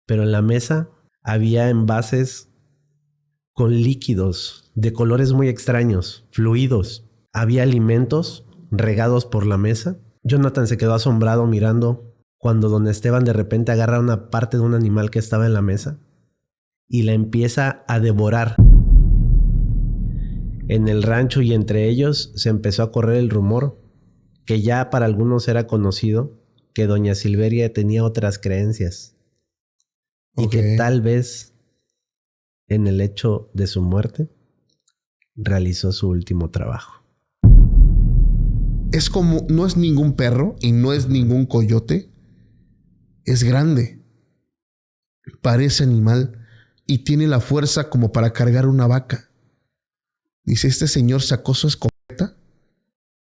pero en la mesa había envases con líquidos de colores muy extraños, fluidos. Había alimentos regados por la mesa. Jonathan se quedó asombrado mirando cuando don Esteban de repente agarra una parte de un animal que estaba en la mesa y la empieza a devorar. En el rancho y entre ellos se empezó a correr el rumor, que ya para algunos era conocido, que doña Silveria tenía otras creencias. Y que tal vez en el hecho de su muerte realizó su último trabajo. Es como, no es ningún perro y no es ningún coyote. Es grande. Parece animal y tiene la fuerza como para cargar una vaca. Dice, este señor sacó su escopeta,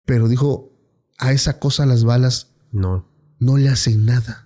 pero dijo, a esa cosa las balas no le hacen nada.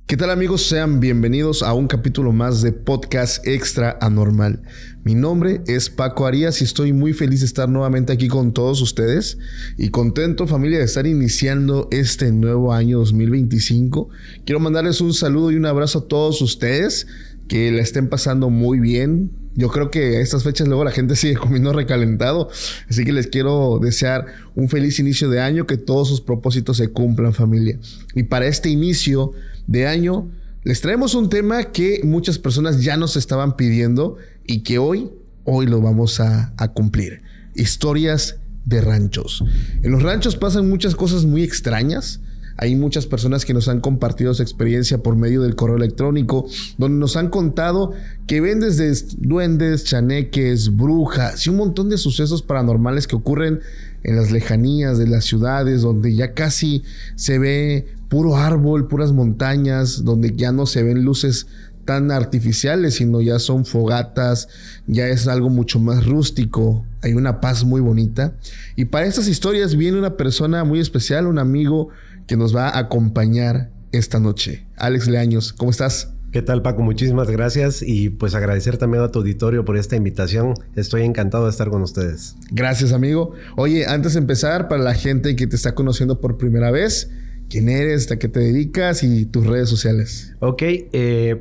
¿Qué tal, amigos? Sean bienvenidos a un capítulo más de Podcast Extra Anormal. Mi nombre es Paco Arias y estoy muy feliz de estar nuevamente aquí con todos ustedes y contento, familia, de estar iniciando este nuevo año 2025. Quiero mandarles un saludo y un abrazo a todos ustedes, que la estén pasando muy bien. Yo creo que a estas fechas luego la gente sigue comiendo recalentado, así que les quiero desear un feliz inicio de año, que todos sus propósitos se cumplan, familia. Y para este inicio de año les traemos un tema que muchas personas ya nos estaban pidiendo y que hoy lo vamos a cumplir. Historias de ranchos. En los ranchos pasan muchas cosas muy extrañas. Hay muchas personas que nos han compartido su experiencia por medio del correo electrónico, donde nos han contado que ven desde duendes, chaneques, brujas y un montón de sucesos paranormales que ocurren en las lejanías de las ciudades, donde ya casi se ve puro árbol, puras montañas, donde ya no se ven luces tan artificiales, sino ya son fogatas, ya es algo mucho más rústico, hay una paz muy bonita. Y para estas historias viene una persona muy especial, un amigo que nos va a acompañar esta noche. Alex Leaños, ¿cómo estás? ¿Qué tal, Paco? Muchísimas gracias y pues agradecer también a tu auditorio por esta invitación. Estoy encantado de estar con ustedes. Gracias, amigo. Oye, antes de empezar, para la gente que te está conociendo por primera vez, ¿quién eres? ¿A qué te dedicas? Y tus redes sociales. Ok,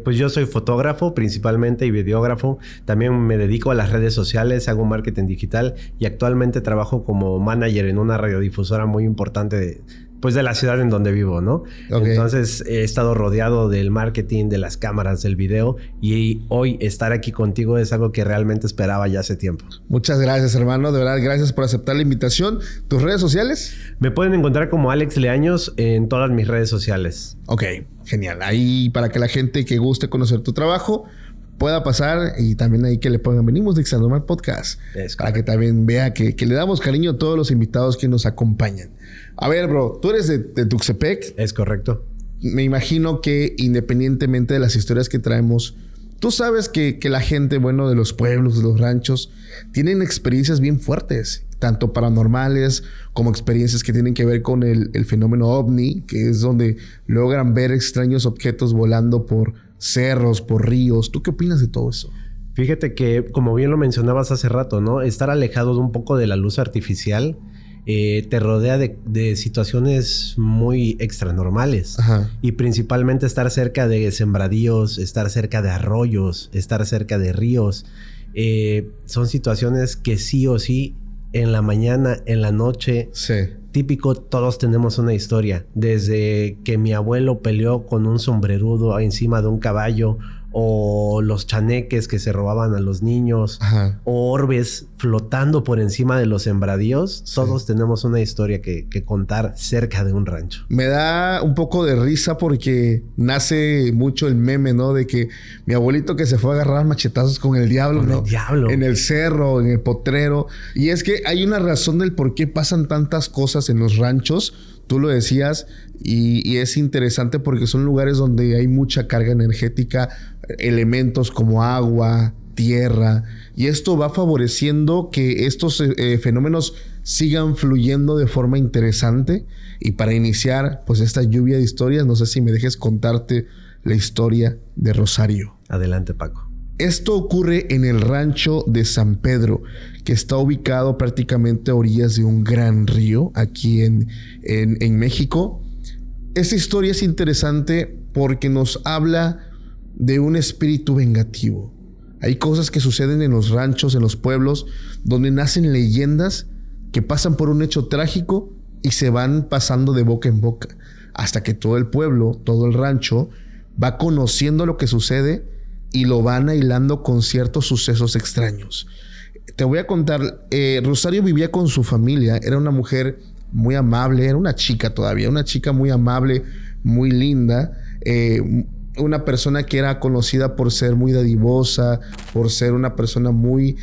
pues yo soy fotógrafo principalmente y videógrafo. También me dedico a las redes sociales, hago marketing digital y actualmente trabajo como manager en una radiodifusora muy importante de la ciudad en donde vivo, ¿no? Okay. Entonces he estado rodeado del marketing, de las cámaras, del video, y hoy estar aquí contigo es algo que realmente esperaba ya hace tiempo. Muchas gracias, hermano. De verdad, gracias por aceptar la invitación. ¿Tus redes sociales? Me pueden encontrar como Alex Leaños en todas mis redes sociales. Ok, genial. Ahí para que la gente que guste conocer tu trabajo pueda pasar, y también ahí que le pongan venimos de Extra Normal Podcast, para que también vea que le damos cariño a todos los invitados que nos acompañan. A ver, bro, tú eres de Tuxtepec. Es correcto. Me imagino que independientemente de las historias que traemos, tú sabes que la gente, bueno, de los pueblos, de los ranchos, tienen experiencias bien fuertes, tanto paranormales como experiencias que tienen que ver con el fenómeno ovni, que es donde logran ver extraños objetos volando por cerros, por ríos. ¿Tú qué opinas de todo eso? Fíjate que, como bien lo mencionabas hace rato, ¿no? Estar alejado de un poco de la luz artificial te rodea de situaciones muy extranormales. Ajá. Y principalmente estar cerca de sembradíos, estar cerca de arroyos, estar cerca de ríos. Son situaciones que sí o sí, en la mañana, en la noche... Sí. Típico, todos tenemos una historia. Desde que mi abuelo peleó con un sombrerudo encima de un caballo, o los chaneques que se robaban a los niños, ajá, o orbes flotando por encima de los sembradíos. Sí. Todos tenemos una historia que contar cerca de un rancho. Me da un poco de risa porque nace mucho el meme, ¿no? De que mi abuelito que se fue a agarrar machetazos con el diablo, ¿no? El diablo. En el cerro, en el potrero. Y es que hay una razón del por qué pasan tantas cosas en los ranchos. Tú lo decías y es interesante porque son lugares donde hay mucha carga energética, elementos como agua, tierra, y esto va favoreciendo que estos fenómenos sigan fluyendo de forma interesante. Y para iniciar pues esta lluvia de historias, no sé si me dejes contarte la historia de Rosario. Adelante, Paco. Esto ocurre en el rancho de San Pedro, que está ubicado prácticamente a orillas de un gran río aquí en México. Esta historia es interesante porque nos habla de un espíritu vengativo. Hay cosas que suceden en los ranchos, en los pueblos, donde nacen leyendas que pasan por un hecho trágico y se van pasando de boca en boca, hasta que todo el pueblo, todo el rancho, va conociendo lo que sucede y lo van hilando con ciertos sucesos extraños. Te voy a contar, Rosario vivía con su familia, era una mujer muy amable, era una chica todavía, una chica muy amable, muy linda, una persona que era conocida por ser muy dadivosa, por ser una persona muy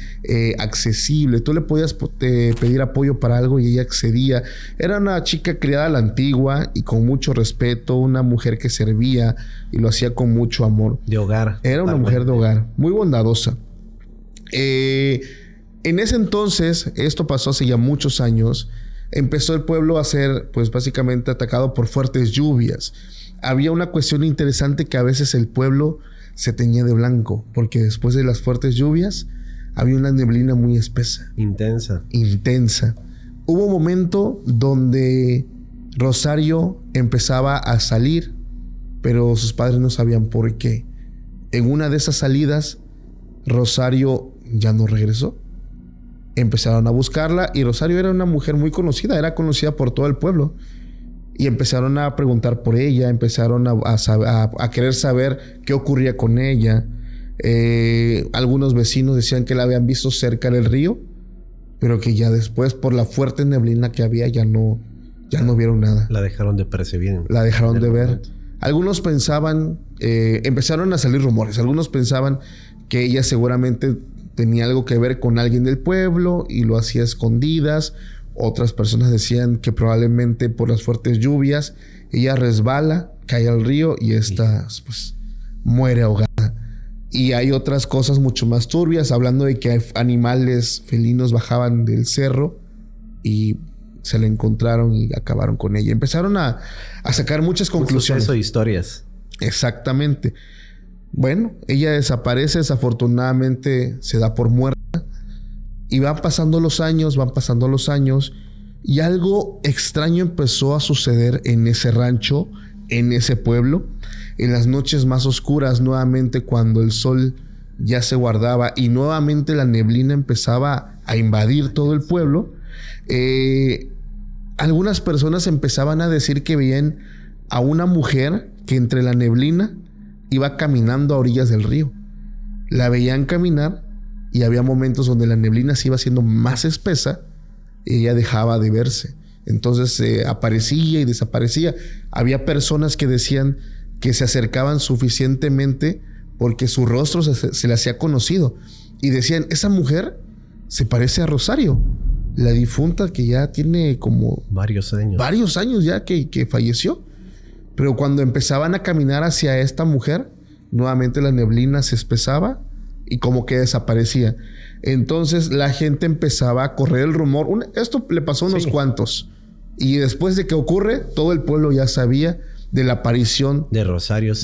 accesible. Tú le podías pedir apoyo para algo y ella accedía. Era una chica criada a la antigua y con mucho respeto, una mujer que servía y lo hacía con mucho amor. De hogar. Era una mujer de hogar, muy bondadosa. En ese entonces, esto pasó hace ya muchos años, empezó el pueblo a ser pues básicamente atacado por fuertes lluvias. Había una cuestión interesante, que a veces el pueblo se teñía de blanco, porque después de las fuertes lluvias había una neblina muy espesa. Intensa. Hubo un momento donde Rosario empezaba a salir, pero sus padres no sabían por qué. En una de esas salidas, Rosario ya no regresó. Empezaron a buscarla y Rosario era una mujer muy conocida, era conocida por todo el pueblo. Y empezaron a preguntar por ella, empezaron a querer saber qué ocurría con ella. Algunos vecinos decían que la habían visto cerca del río, pero que ya después, por la fuerte neblina que había, ya no vieron nada. La dejaron de percibir. La dejaron de ver. Algunos pensaban, empezaron a salir rumores, algunos pensaban que ella seguramente tenía algo que ver con alguien del pueblo y lo hacía a escondidas. Otras personas decían que probablemente por las fuertes lluvias ella resbala, cae al río y esta pues muere ahogada. Y hay otras cosas mucho más turbias, hablando de que animales felinos bajaban del cerro y se la encontraron y acabaron con ella. Empezaron a sacar muchas conclusiones. Eso de historias. Exactamente. Bueno, ella desaparece, desafortunadamente se da por muerta. Y van pasando los años y algo extraño empezó a suceder en ese rancho, en ese pueblo. En las noches más oscuras, nuevamente cuando el sol ya se guardaba y nuevamente la neblina empezaba a invadir todo el pueblo, algunas personas empezaban a decir que veían a una mujer que entre la neblina iba caminando a orillas del río. La veían caminar. Y había momentos donde la neblina se iba haciendo más espesa y ella dejaba de verse. Entonces aparecía y desaparecía. Había personas que decían que se acercaban suficientemente porque su rostro se le hacía conocido. Y decían, esa mujer se parece a Rosario, la difunta que ya tiene como... Varios años ya que falleció. Pero cuando empezaban a caminar hacia esta mujer, nuevamente la neblina se espesaba y como que desaparecía. Entonces la gente empezaba a correr el rumor. Esto le pasó a unos cuantos. Y después de que ocurre, todo el pueblo ya sabía de la aparición de Rosario.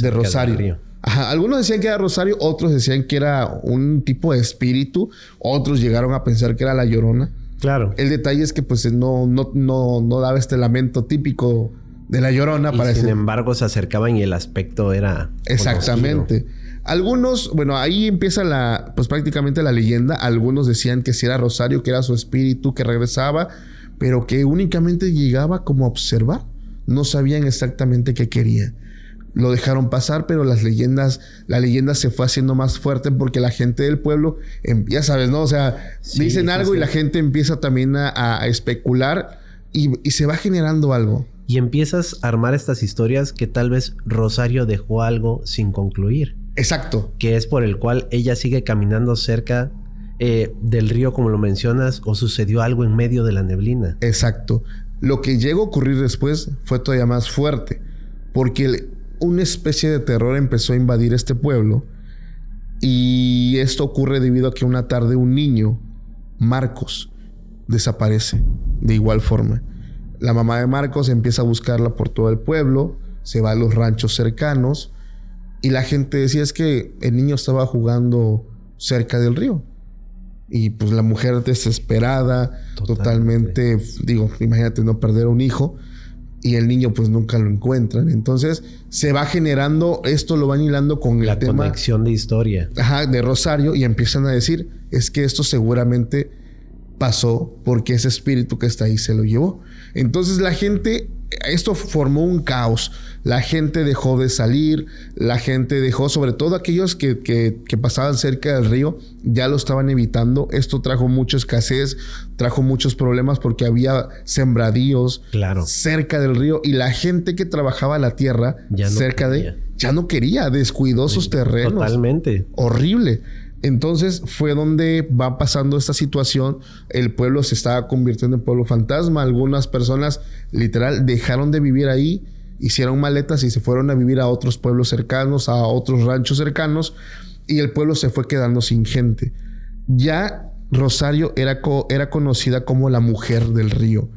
Ajá. Algunos decían que era Rosario, otros decían que era un tipo de espíritu. Otros llegaron a pensar que era la Llorona. Claro. El detalle es que pues no daba este lamento típico de la Llorona. Y sin embargo se acercaban y el aspecto era... Exactamente. Conocido. Algunos, bueno, ahí empieza pues prácticamente la leyenda. Algunos decían que si era Rosario, que era su espíritu que regresaba, pero que únicamente llegaba como a observar. No sabían exactamente qué quería. Lo dejaron pasar, pero la leyenda se fue haciendo más fuerte porque la gente del pueblo, ya sabes, ¿no? O sea, dicen algo y la gente empieza también a especular y se va generando algo. Y empiezas a armar estas historias que tal vez Rosario dejó algo sin concluir. Exacto. Que es por el cual ella sigue caminando cerca del río, como lo mencionas, o sucedió algo en medio de la neblina. Exacto. Lo que llegó a ocurrir después fue todavía más fuerte, porque una especie de terror empezó a invadir este pueblo, y esto ocurre debido a que una tarde un niño, Marcos, desaparece de igual forma. La mamá de Marcos empieza a buscarla por todo el pueblo, se va a los ranchos cercanos, y la gente decía es que el niño estaba jugando cerca del río. Y pues la mujer desesperada, totalmente, digo, imagínate no perder un hijo, y el niño pues nunca lo encuentran. Entonces se va generando, esto lo van hilando con el tema, la conexión de historia. Ajá, de Rosario, y empiezan a decir, es que esto seguramente pasó porque ese espíritu que está ahí se lo llevó. Entonces la gente, esto formó un caos. La gente dejó de salir, la gente dejó, sobre todo aquellos que pasaban cerca del río, ya lo estaban evitando. Esto trajo mucha escasez, trajo muchos problemas porque había sembradíos cerca del río, y la gente que trabajaba la tierra ya no quería, descuidó sus terrenos. Totalmente. Horrible. Entonces fue donde va pasando esta situación. El pueblo se estaba convirtiendo en pueblo fantasma. Algunas personas literal dejaron de vivir ahí, hicieron maletas y se fueron a vivir a otros pueblos cercanos, a otros ranchos cercanos, y el pueblo se fue quedando sin gente. Ya Rosario era conocida como la mujer del río.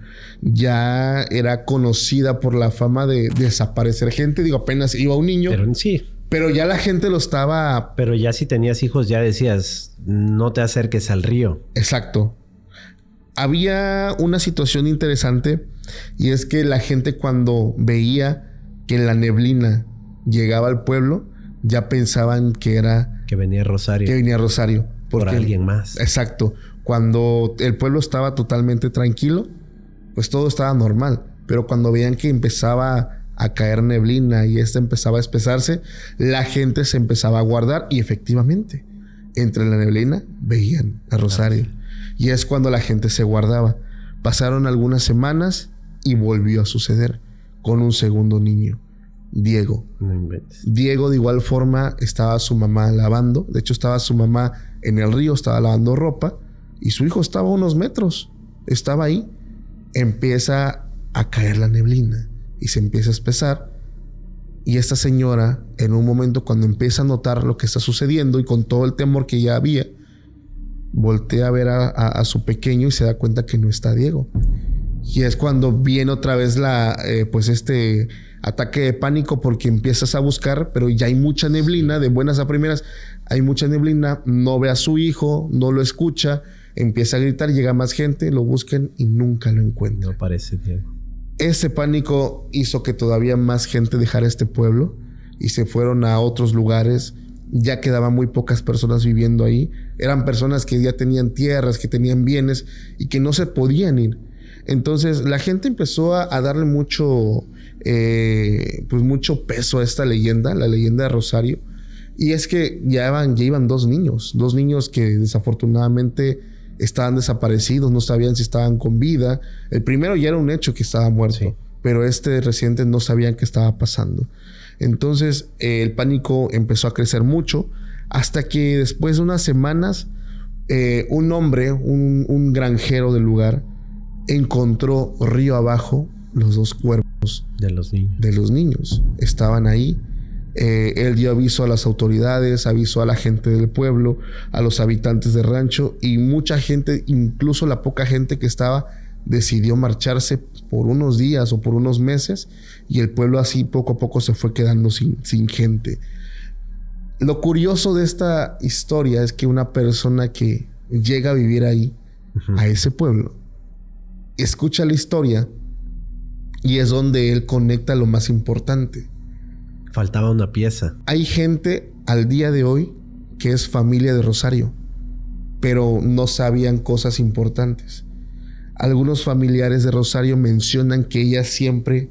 Ya era conocida por la fama de desaparecer gente. Digo, apenas iba un niño. Pero ya la gente lo estaba... Pero ya si tenías hijos ya decías, no te acerques al río. Exacto. Había una situación interesante, y es que la gente cuando veía que la neblina llegaba al pueblo, ya pensaban que era... Que venía Rosario. Porque, por alguien más. Exacto. Cuando el pueblo estaba totalmente tranquilo, pues todo estaba normal. Pero cuando veían que empezaba a caer neblina y esta empezaba a espesarse, la gente se empezaba a guardar, y efectivamente, entre la neblina veían a Rosario. Y es cuando la gente se guardaba. Pasaron algunas semanas y volvió a suceder con un segundo niño, Diego. No inventes. Diego, de igual forma, estaba su mamá lavando. De hecho, estaba su mamá en el río, estaba lavando ropa, y su hijo estaba a unos metros. Estaba ahí. Empieza a caer la neblina y se empieza a espesar. Y esta señora, en un momento, cuando empieza a notar lo que está sucediendo y con todo el temor que ya había, voltea a ver a su pequeño y se da cuenta que no está Diego. Y es cuando viene otra vez pues este ataque de pánico, porque empiezas a buscar, pero ya hay mucha neblina. De buenas a primeras hay mucha neblina, no ve a su hijo, no lo escucha, empieza a gritar, llega más gente, lo buscan y nunca lo encuentran. No aparece Diego. Ese pánico hizo que todavía más gente dejara este pueblo y se fueron a otros lugares. Ya quedaban muy pocas personas viviendo ahí. Eran personas que ya tenían tierras, que tenían bienes y que no se podían ir. Entonces la gente empezó a darle mucho peso a esta leyenda, la leyenda de Rosario. Y es que ya iban dos niños que desafortunadamente estaban desaparecidos, no sabían si estaban con vida. El primero ya era un hecho que estaba muerto, pero este reciente no sabían qué estaba pasando. Entonces el pánico empezó a crecer mucho, hasta que después de unas semanas un hombre, un granjero del lugar, encontró río abajo los dos cuerpos de los niños. Estaban ahí. Él dio aviso a las autoridades, avisó a la gente del pueblo, a los habitantes del rancho, y mucha gente, incluso la poca gente que estaba, decidió marcharse por unos días o por unos meses, y el pueblo así poco a poco se fue quedando sin gente. Lo curioso de esta historia es que una persona que llega a vivir ahí, a ese pueblo, escucha la historia, y es donde él conecta lo más importante. Faltaba una pieza. Hay gente al día de hoy que es familia de Rosario, pero no sabían cosas importantes. Algunos familiares de Rosario mencionan que ella siempre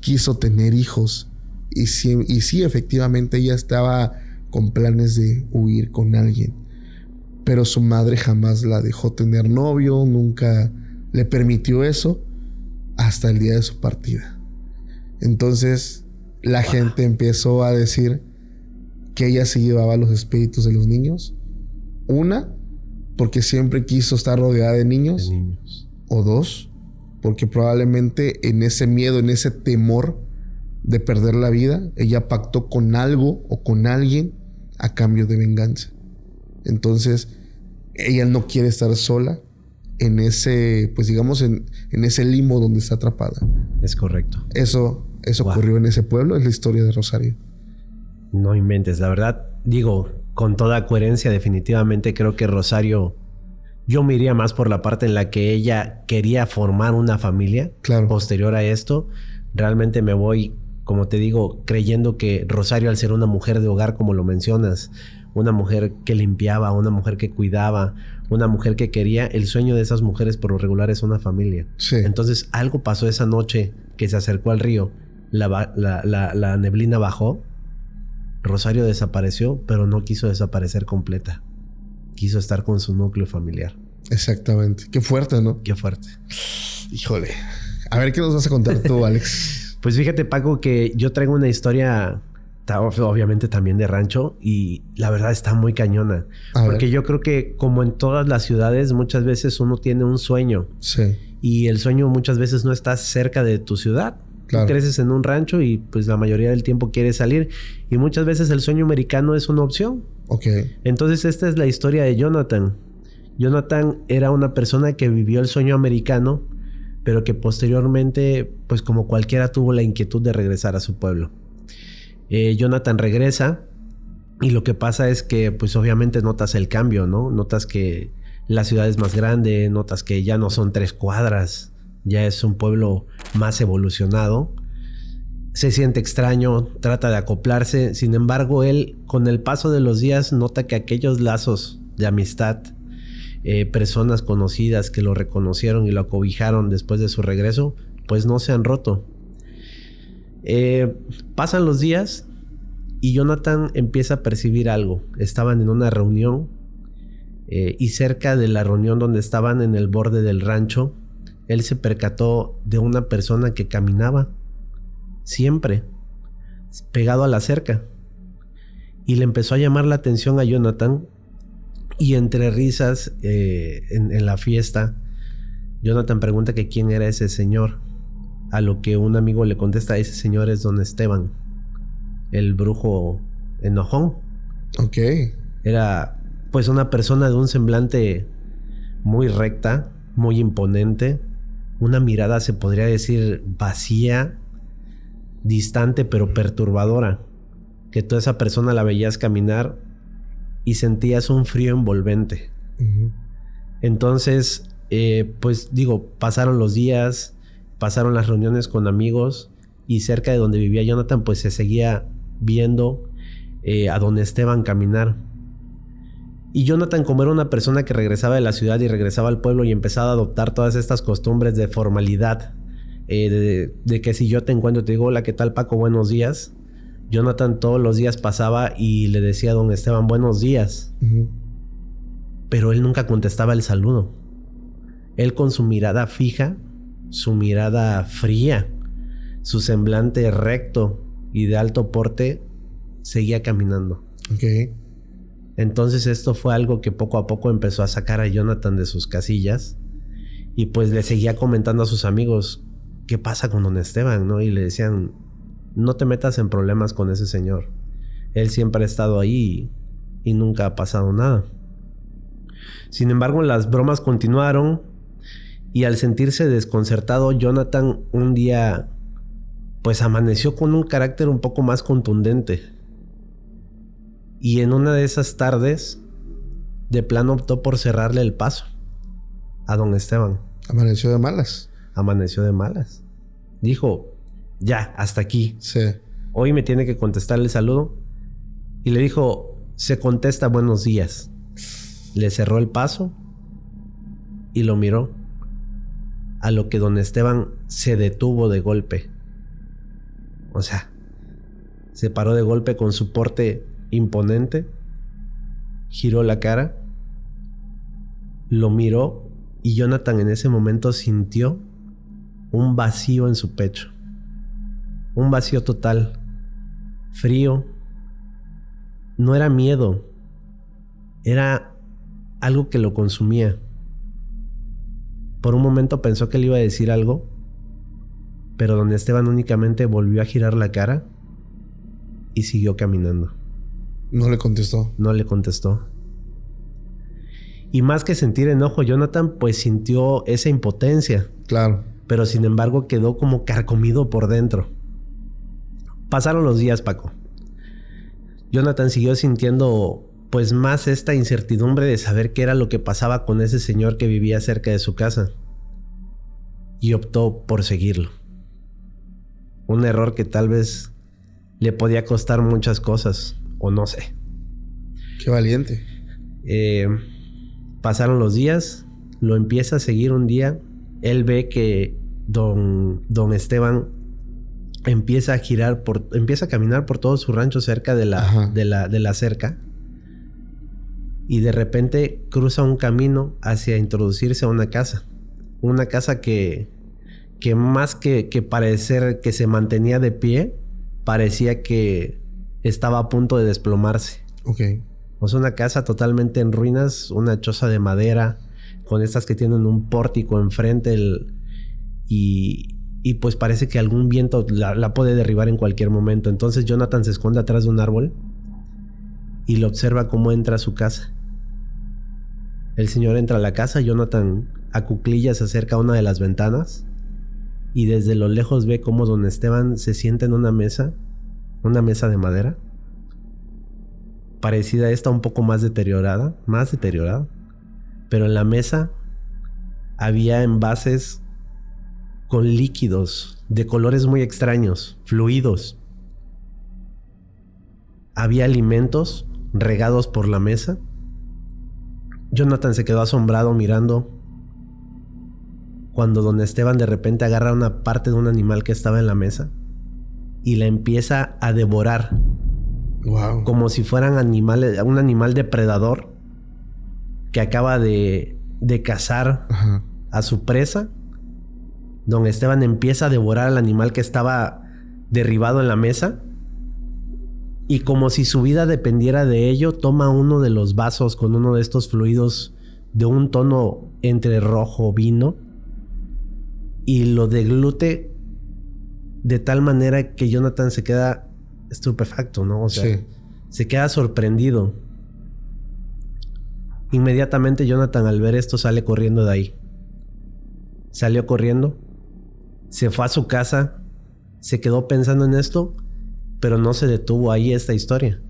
quiso tener hijos. Y sí, efectivamente, ella estaba con planes de huir con alguien. Pero su madre jamás la dejó tener novio, nunca le permitió eso, hasta el día de su partida. Entonces la gente empezó a decir que ella se llevaba los espíritus de los niños. Una, porque siempre quiso estar rodeada de niños. O dos, porque probablemente en ese miedo, en ese temor de perder la vida, ella pactó con algo o con alguien a cambio de venganza. Entonces, ella no quiere estar sola en ese, pues digamos, en ese limbo donde está atrapada. Es correcto. Eso ocurrió en ese pueblo, es la historia de Rosario. No inventes, la verdad, digo, con toda coherencia, definitivamente creo que Rosario, yo me iría más por la parte en la que ella quería formar una familia. Claro. Posterior a esto. Realmente me voy, como te digo, creyendo que Rosario, al ser una mujer de hogar, como lo mencionas, una mujer que limpiaba, una mujer que cuidaba, una mujer que quería, el sueño de esas mujeres por lo regular es una familia. Sí. Entonces algo pasó esa noche que se acercó al río, la neblina bajó, Rosario desapareció, pero no quiso desaparecer completa. Quiso estar con su núcleo familiar. Exactamente. Qué fuerte, ¿no? Qué fuerte. Híjole. A ver, ¿qué nos vas a contar tú, Alex? Pues fíjate, Paco, que yo traigo una historia, obviamente también de rancho, y la verdad está muy cañona. Porque yo creo que, como en todas las ciudades, muchas veces uno tiene un sueño. Sí. Y el sueño muchas veces no está cerca de tu ciudad. Claro. Tú creces en un rancho y pues la mayoría del tiempo quieres salir. Y muchas veces el sueño americano es una opción. Ok. Entonces esta es la historia de Jonathan. Jonathan era una persona que vivió el sueño americano, pero que posteriormente, pues como cualquiera, tuvo la inquietud de regresar a su pueblo. Jonathan regresa y lo que pasa es que pues obviamente notas el cambio, ¿no? Notas que la ciudad es más grande, notas que ya no son 3 cuadras, ya es un pueblo más evolucionado. Se siente extraño, trata de acoplarse. Sin embargo, él, con el paso de los días, nota que aquellos lazos de amistad, personas conocidas que lo reconocieron y lo acobijaron después de su regreso, pues no se han roto. Pasan los días y Jonathan empieza a percibir algo. Estaban en una reunión y cerca de la reunión donde estaban, en el borde del rancho, él se percató de una persona que caminaba siempre pegado a la cerca, y le empezó a llamar la atención a Jonathan. Y entre risas en la fiesta, Jonathan pregunta que quién era ese señor, a lo que un amigo le contesta: ese señor es don Esteban, el brujo enojón. Ok. Era pues una persona de un semblante muy recta, muy imponente, una mirada, se podría decir, vacía, distante pero perturbadora, que toda esa persona la veías caminar y sentías un frío envolvente. Uh-huh. Entonces, pues digo, pasaron los días, pasaron las reuniones con amigos, y cerca de donde vivía Jonathan pues se seguía viendo a don Esteban caminar. Y Jonathan, como era una persona que regresaba de la ciudad y regresaba al pueblo y empezaba a adoptar todas estas costumbres de formalidad, de que si yo te encuentro te digo: hola, ¿qué tal, Paco? Buenos días. Jonathan todos los días pasaba y le decía a don Esteban: buenos días. Uh-huh. Pero él nunca contestaba el saludo. Él, con su mirada fija, su mirada fría, su semblante recto y de alto porte, seguía caminando. Ok. Entonces esto fue algo que poco a poco empezó a sacar a Jonathan de sus casillas, y pues le seguía comentando a sus amigos: ¿qué pasa con don Esteban?, ¿no? Y le decían: no te metas en problemas con ese señor. Él siempre ha estado ahí y nunca ha pasado nada. Sin embargo, las bromas continuaron, y al sentirse desconcertado, Jonathan un día pues amaneció con un carácter un poco más contundente. Y en una de esas tardes, de plano optó por cerrarle el paso a don Esteban. Amaneció de malas. Amaneció de malas. Dijo: ya, hasta aquí. Sí. Hoy me tiene que contestar el saludo. Y le dijo: se contesta buenos días. Le cerró el paso y lo miró. A lo que don Esteban se detuvo de golpe. O sea, se paró de golpe con su porte imponente, giró la cara, lo miró, y Jonathan en ese momento sintió un vacío en su pecho. Un vacío total, frío. No era miedo, era algo que lo consumía. Por un momento pensó que le iba a decir algo, pero don Esteban únicamente volvió a girar la cara y siguió caminando. No le contestó. No le contestó. Y más que sentir enojo, Jonathan pues sintió esa impotencia. Claro. Pero sin embargo quedó como carcomido por dentro. Pasaron los días, Paco. Jonathan siguió sintiendo pues más esta incertidumbre de saber qué era lo que pasaba con ese señor que vivía cerca de su casa. Y optó por seguirlo. Un error que tal vez le podía costar muchas cosas, o no sé. Qué valiente. Pasaron los días, lo empieza a seguir un día. Él ve que don Esteban empieza a caminar por todo su rancho cerca de la cerca. Y de repente cruza un camino hacia introducirse a una casa. Una casa que más que parecer que se mantenía de pie, parecía que estaba a punto de desplomarse. Ok. O sea, una casa totalmente en ruinas, una choza de madera, con estas que tienen un pórtico enfrente. Y pues parece que algún viento la puede derribar en cualquier momento. Entonces Jonathan se esconde atrás de un árbol y lo observa cómo entra a su casa. El señor entra a la casa, Jonathan a cuclillas se acerca a una de las ventanas y desde lo lejos ve cómo don Esteban se sienta en una mesa de madera, parecida a esta un poco más deteriorada, pero en la mesa había envases con líquidos de colores muy extraños, fluidos. Había alimentos regados por la mesa. Jonathan se quedó asombrado mirando cuando don Esteban de repente agarra una parte de un animal que estaba en la mesa y la empieza a devorar. Wow. Como si fueran un animal depredador que acaba de cazar a su presa. Don Esteban empieza a devorar al animal que estaba derribado en la mesa. Y como si su vida dependiera de ello, toma uno de los vasos con uno de estos fluidos de un tono entre rojo vino y lo deglute de tal manera que Jonathan se queda estupefacto, ¿no? O sea, sí, se queda sorprendido. Inmediatamente Jonathan, al ver esto, sale corriendo de ahí. Salió corriendo, se fue a su casa, se quedó pensando en esto, pero no se detuvo ahí esta historia.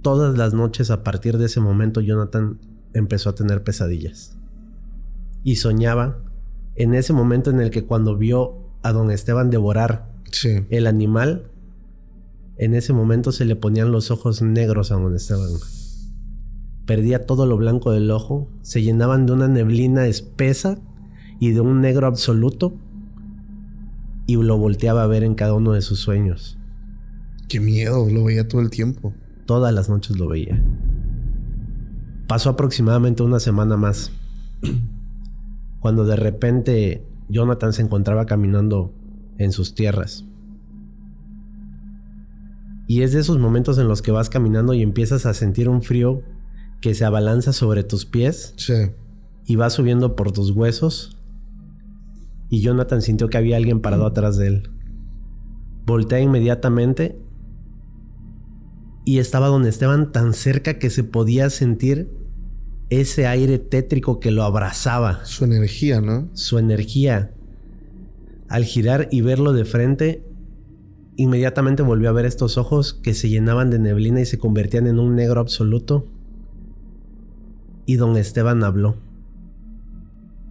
Todas las noches a partir de ese momento Jonathan empezó a tener pesadillas. Y soñaba en ese momento en el que cuando vio a don Esteban devorar el animal, en ese momento se le ponían los ojos negros a don Esteban. Perdía todo lo blanco del ojo, se llenaban de una neblina espesa y de un negro absoluto, y lo volteaba a ver en cada uno de sus sueños. Qué miedo, lo veía todo el tiempo. Todas las noches lo veía. Pasó aproximadamente una semana más, cuando de repente Jonathan se encontraba caminando en sus tierras. Y es de esos momentos en los que vas caminando y empiezas a sentir un frío que se abalanza sobre tus pies. Sí. Y va subiendo por tus huesos. Y Jonathan sintió que había alguien parado atrás de él. Voltea inmediatamente y estaba don Esteban tan cerca que se podía sentir ese aire tétrico que lo abrazaba. Su energía, ¿no? Su energía. Al girar y verlo de frente, inmediatamente volvió a ver estos ojos que se llenaban de neblina y se convertían en un negro absoluto. Y don Esteban habló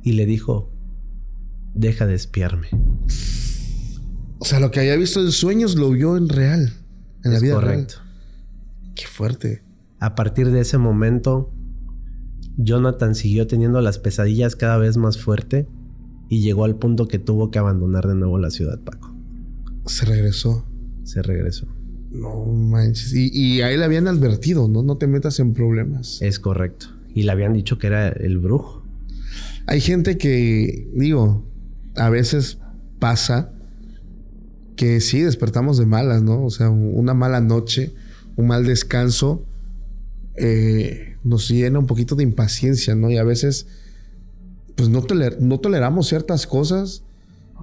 y le dijo: deja de espiarme. O sea, lo que había visto en sueños lo vio en real, en la vida correcto. Real. Qué fuerte. A partir de ese momento, Jonathan siguió teniendo las pesadillas cada vez más fuerte y llegó al punto que tuvo que abandonar de nuevo la ciudad, Paco. Se regresó. No manches. Y a él le habían advertido, ¿no? No te metas en problemas. Es correcto. Y le habían dicho que era el brujo. Hay gente que, a veces pasa que sí, despertamos de malas, ¿no? O sea, una mala noche, un mal descanso, nos llena un poquito de impaciencia, ¿no? Y a veces pues no toleramos ciertas cosas.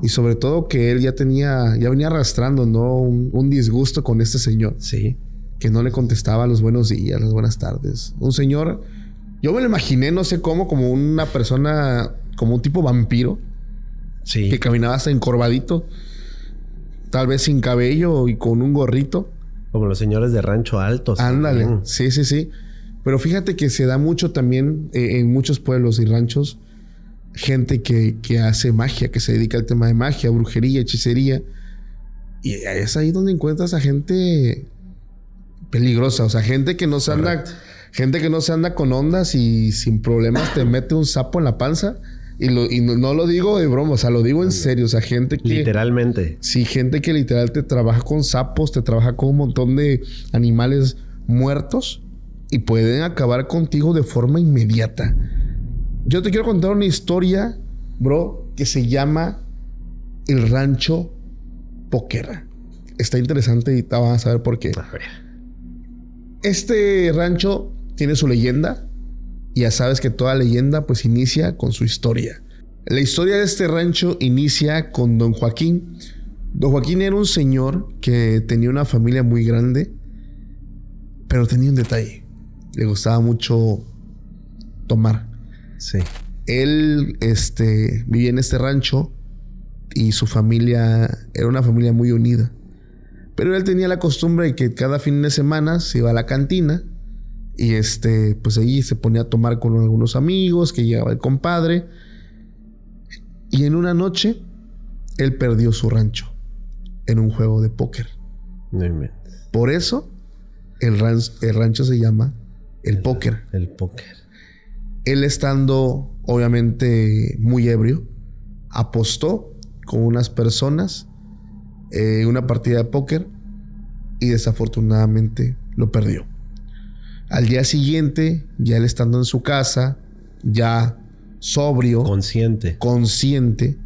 Y sobre todo que él ya venía arrastrando, ¿no? Un disgusto con este señor. Sí. Que no le contestaba los buenos días, las buenas tardes. Un señor, yo me lo imaginé, no sé cómo, como una persona, como un tipo vampiro. Sí. Que caminaba hasta encorvadito. Tal vez sin cabello y con un gorrito. Como los señores de rancho altos. Ándale. Sí. Pero fíjate que se da mucho también en muchos pueblos y ranchos. Gente que hace magia, que se dedica al tema de magia, brujería, hechicería. Y es ahí donde encuentras a gente peligrosa. O sea, gente que no se anda con ondas y sin problemas te mete un sapo en la panza. Y no lo digo de broma, o sea, lo digo en serio. O sea, gente que... Literalmente. Sí, gente que literal te trabaja con sapos, te trabaja con un montón de animales muertos y pueden acabar contigo de forma inmediata. Yo te quiero contar una historia, bro, que se llama El Rancho Póquer. Está interesante y te vas a saber por qué. Este rancho tiene su leyenda. Y ya sabes que toda leyenda pues inicia con su historia. La historia de este rancho inicia con Don Joaquín. Don Joaquín era un señor que tenía una familia muy grande, pero tenía un detalle. Le gustaba mucho tomar. Sí. Él vivía en este rancho y su familia era una familia muy unida. Pero él tenía la costumbre de que cada fin de semana se iba a la cantina y pues allí se ponía a tomar con algunos amigos, que llegaba el compadre. Y en una noche él perdió su rancho en un juego de póker. No inventes. Por eso el rancho se llama El Póquer. El póquer. Él, estando obviamente muy ebrio, apostó con unas personas una partida de póquer y desafortunadamente lo perdió. Al día siguiente, ya él estando en su casa, ya sobrio, consciente,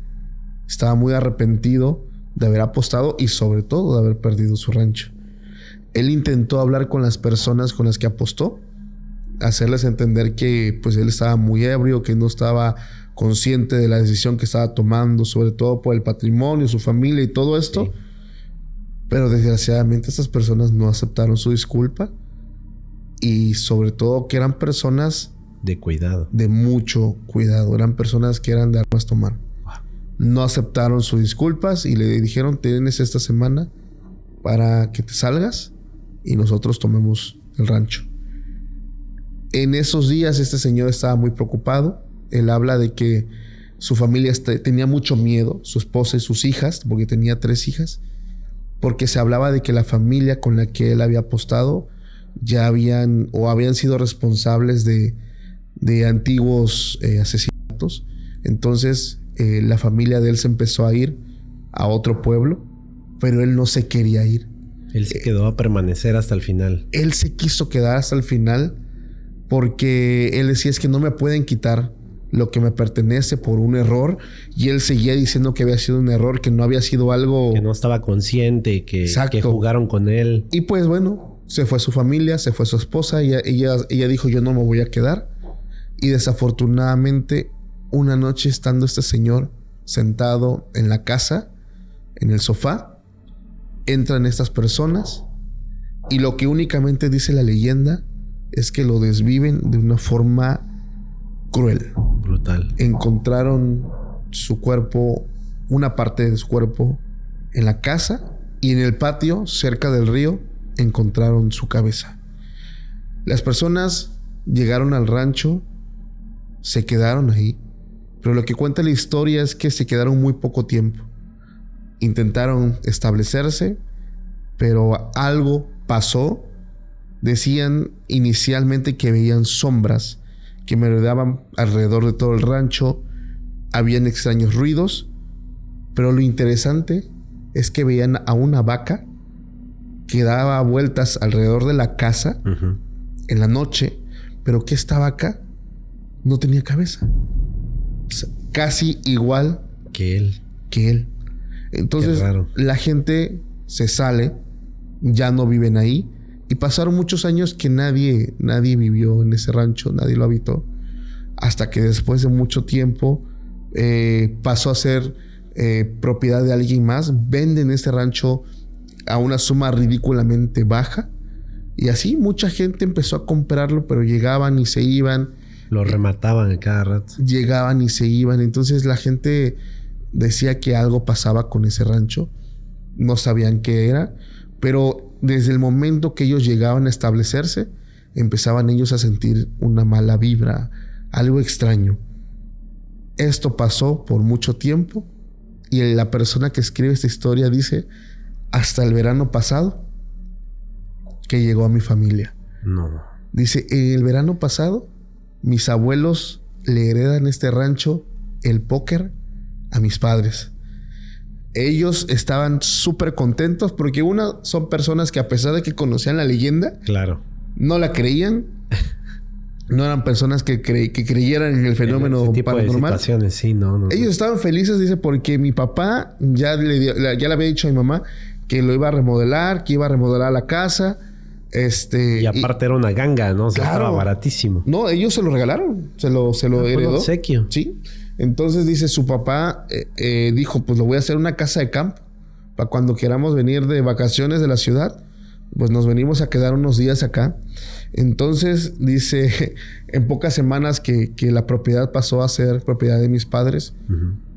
estaba muy arrepentido de haber apostado y sobre todo de haber perdido su rancho. Él intentó hablar con las personas con las que apostó, hacerles entender que pues él estaba muy ebrio, que no estaba consciente de la decisión que estaba tomando, sobre todo por el patrimonio, su familia y todo esto. Sí. Pero desgraciadamente estas personas no aceptaron su disculpa y sobre todo que eran personas de cuidado, de mucho cuidado, eran personas que eran de armas tomar. No aceptaron sus disculpas y le dijeron: tienes esta semana para que te salgas y nosotros tomemos el rancho. En esos días este señor estaba muy preocupado. Él habla de que su familia tenía mucho miedo, su esposa y sus hijas, porque tenía 3 hijas, porque se hablaba de que la familia con la que él había apostado ya habían sido responsables de antiguos asesinatos. Entonces la familia de él se empezó a ir a otro pueblo, pero él no se quería ir. Él se quedó a permanecer hasta el final. Él se quiso quedar hasta el final porque él decía: es que no me pueden quitar lo que me pertenece por un error. Y él seguía diciendo que había sido un error, que no había sido algo... que no estaba consciente, que jugaron con él. Y pues bueno, se fue su familia, se fue su esposa. Y ella dijo: yo no me voy a quedar. Y desafortunadamente, una noche estando este señor sentado en la casa, en el sofá, entran estas personas y lo que únicamente dice la leyenda es que lo desviven de una forma cruel. Brutal. Encontraron su cuerpo, una parte de su cuerpo en la casa, y en el patio, cerca del río, encontraron su cabeza. Las personas llegaron al rancho, se quedaron ahí, pero lo que cuenta la historia es que se quedaron muy poco tiempo. Intentaron establecerse, pero algo pasó. Decían inicialmente que veían sombras que merodeaban alrededor de todo el rancho. Habían extraños ruidos, pero lo interesante es que veían a una vaca que daba vueltas alrededor de la casa en la noche, pero que esta vaca no tenía cabeza. O sea, casi igual que él. Entonces la gente se sale, ya no viven ahí. Y pasaron muchos años que nadie vivió en ese rancho, nadie lo habitó. hasta que después de mucho tiempo pasó a ser propiedad de alguien más. Venden este rancho a una suma ridículamente baja y así mucha gente empezó a comprarlo, pero llegaban y se iban. Lo remataban a cada rato. Llegaban y se iban. Entonces la gente decía que algo pasaba con ese rancho. No sabían qué era, pero desde el momento que ellos llegaban a establecerse, empezaban ellos a sentir una mala vibra, algo extraño. Esto pasó por mucho tiempo y la persona que escribe esta historia dice: hasta el verano pasado que llegó a mi familia. No. Dice, en el verano pasado mis abuelos le heredan este rancho, el póker, a mis padres. Ellos estaban súper contentos porque son personas que, a pesar de que conocían la leyenda, claro, no la creían. No eran personas que creyeran en el fenómeno ese tipo paranormal. De situaciones, sí, no. Ellos estaban felices, dice, porque mi papá ya le había dicho a mi mamá que lo iba a remodelar, que iba a remodelar la casa. Y aparte era una ganga, ¿no? O sea, claro, estaba baratísimo. No, ellos se lo regalaron. Se lo heredó. Un obsequio. Sí. Entonces dice, su papá dijo, pues lo voy a hacer una casa de campo. Para cuando queramos venir de vacaciones de la ciudad, pues nos venimos a quedar unos días acá. Entonces dice, en pocas semanas que la propiedad pasó a ser propiedad de mis padres,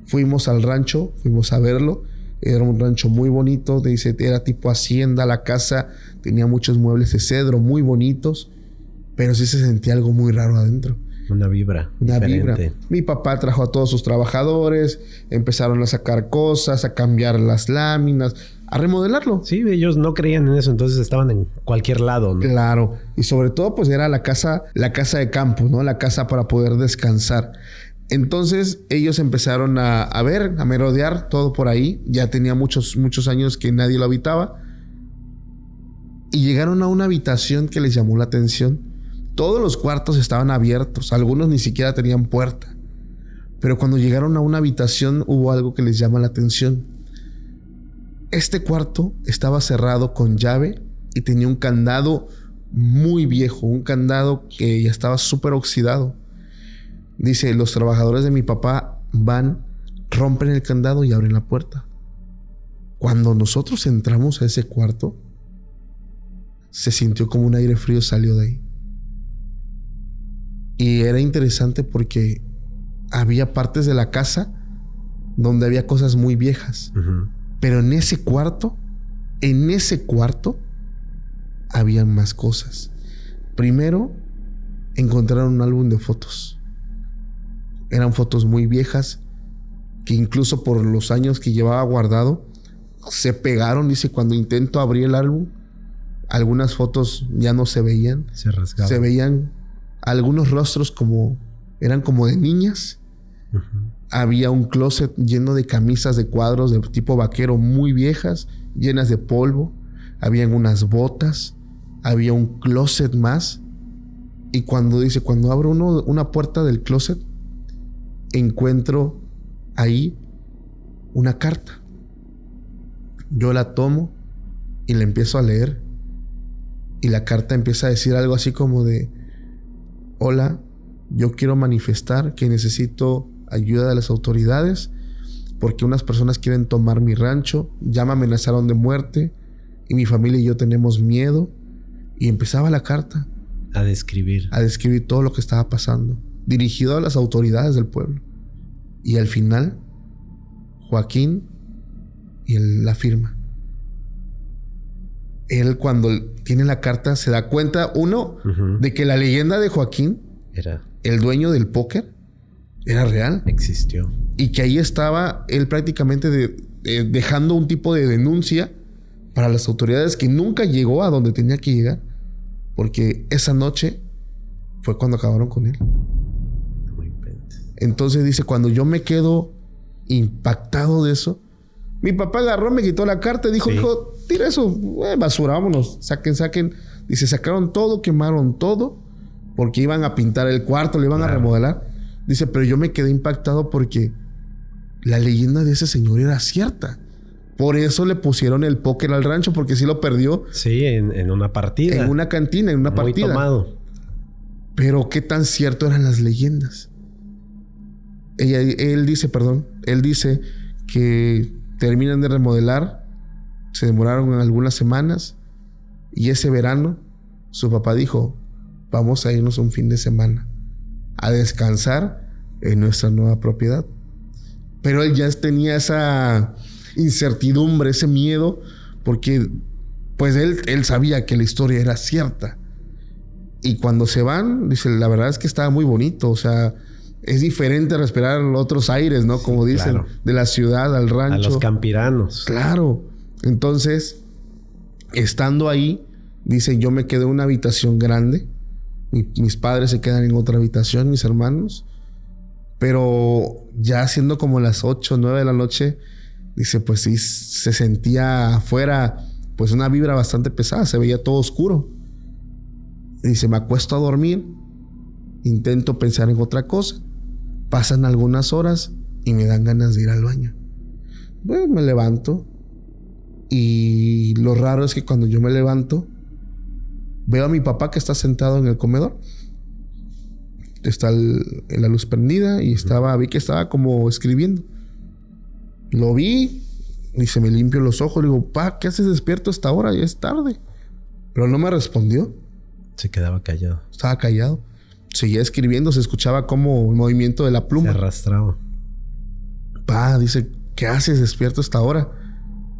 fuimos al rancho, fuimos a verlo. Era un rancho muy bonito, dice, era tipo hacienda la casa, tenía muchos muebles de cedro muy bonitos, pero sí se sentía algo muy raro adentro. Una vibra. Una diferente. vibra. Mi papá trajo a todos sus trabajadores, empezaron a sacar cosas, a cambiar las láminas, a remodelarlo. Sí, ellos no creían en eso, entonces estaban en cualquier lado, ¿no? Claro. Y sobre todo, pues era la casa de campo, ¿no? La casa para poder descansar. Entonces ellos empezaron a ver, a merodear todo por ahí. Ya tenía muchos años que nadie lo habitaba. Y llegaron a una habitación que les llamó la atención. Todos los cuartos estaban abiertos. Algunos ni siquiera tenían puerta. Pero cuando llegaron a una habitación hubo algo que les llama la atención. Este cuarto estaba cerrado con llave y tenía un candado muy viejo. Un candado que ya estaba súper oxidado. Dice, los trabajadores de mi papá van, rompen el candado y abren la puerta. Cuando nosotros entramos a ese cuarto, se sintió como un aire frío salió de ahí. Y era interesante porque había partes de la casa donde había cosas muy viejas. Pero en ese cuarto, había más cosas. Primero, encontraron un álbum de fotos. Eran fotos muy viejas que incluso por los años que llevaba guardado se pegaron. Dice, cuando intento abrir el álbum, algunas fotos ya no se veían. Se rasgaban. Se veían algunos rostros eran como de niñas. Había un closet lleno de camisas de cuadros de tipo vaquero muy viejas, llenas de polvo. Habían unas botas. Había un closet más. Y cuando abro una puerta del closet, encuentro ahí una carta. Yo la tomo y la empiezo a leer. Y la carta empieza a decir algo así como de: hola, yo quiero manifestar que necesito ayuda de las autoridades porque unas personas quieren tomar mi rancho, ya me amenazaron de muerte y mi familia y yo tenemos miedo. Y empezaba la carta a describir todo lo que estaba pasando, dirigido a las autoridades del pueblo. Y al final, Joaquín y la firma. Él, cuando tiene la carta, se da cuenta, de que la leyenda de Joaquín, era el dueño del póker, era real. Existió. Y que ahí estaba él prácticamente dejando un tipo de denuncia para las autoridades, que nunca llegó a donde tenía que llegar. Porque esa noche fue cuando acabaron con él. Entonces dice, cuando yo me quedo impactado de eso, mi papá agarró, me quitó la carta y dijo, hijo, tira eso, basura, vámonos, saquen. Dice, sacaron todo, quemaron todo, porque iban a pintar el cuarto, le iban a remodelar. Dice, pero yo me quedé impactado porque la leyenda de ese señor era cierta. Por eso le pusieron el póker al rancho, porque sí lo perdió. Sí, en una partida. En una cantina, en una partida. Muy tomado. Pero qué tan cierto eran las leyendas. Él dice que terminan de remodelar, se demoraron algunas semanas y ese verano su papá dijo, vamos a irnos un fin de semana a descansar en nuestra nueva propiedad. Pero él ya tenía esa incertidumbre, ese miedo, porque pues él sabía que la historia era cierta. Y cuando se van, dice, la verdad es que estaba muy bonito, o sea, es diferente respirar otros aires, ¿no? Como dicen, claro, de la ciudad al rancho. A los campiranos. Claro. Entonces, estando ahí, dice, yo me quedé en una habitación grande. Mis padres se quedan en otra habitación, mis hermanos. Pero ya siendo como las 8 o 9 de la noche, dice, pues sí, se sentía afuera, pues una vibra bastante pesada. Se veía todo oscuro. Dice, me acuesto a dormir. Intento pensar en otra cosa. Pasan algunas horas y me dan ganas de ir al baño. Bueno, me levanto. Y lo raro es que cuando yo me levanto, veo a mi papá que está sentado en el comedor. Está la luz prendida y vi que estaba como escribiendo. Lo vi y se me limpio los ojos. Le digo, pa, ¿qué haces despierto a esta hora? Ya es tarde. Pero no me respondió. Se quedaba callado. Estaba callado. Seguía escribiendo. Se escuchaba como el movimiento de la pluma. Se arrastraba. Pa, dice, ¿qué haces despierto a esta hora?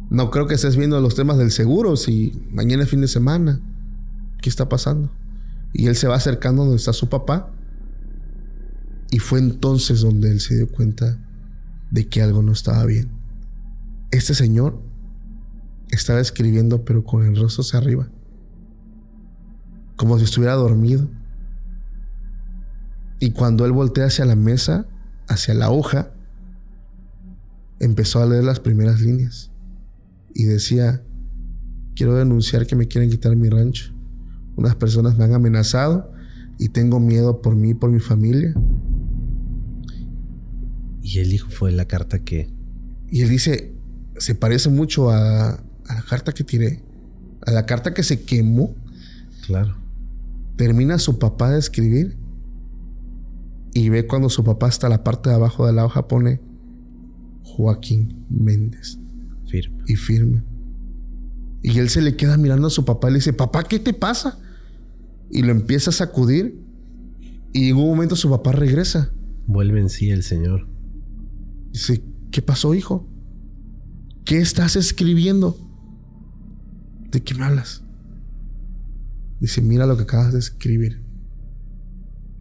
No creo que estés viendo los temas del seguro. Si mañana es fin de semana. ¿Qué está pasando? Y él se va acercando donde está su papá. Y fue entonces donde él se dio cuenta de que algo no estaba bien. Este señor estaba escribiendo, pero con el rostro hacia arriba, como si estuviera dormido. Y cuando él voltea hacia la mesa, hacia la hoja, empezó a leer las primeras líneas. Y decía, quiero denunciar que me quieren quitar mi rancho. Unas personas me han amenazado y tengo miedo por mí y por mi familia. Y él dijo, fue la carta que... Y él dice, se parece mucho a la carta que tiré, a la carta que se quemó. Claro. Termina su papá de escribir y ve cuando su papá hasta la parte de abajo de la hoja pone Joaquín Méndez. Firme. Y firme. Y él se le queda mirando a su papá y le dice, papá, ¿qué te pasa? Y lo empieza a sacudir y en un momento su papá regresa. Vuelve en sí el señor. Dice, ¿qué pasó, hijo? ¿Qué estás escribiendo? ¿De qué me hablas? Dice, mira lo que acabas de escribir.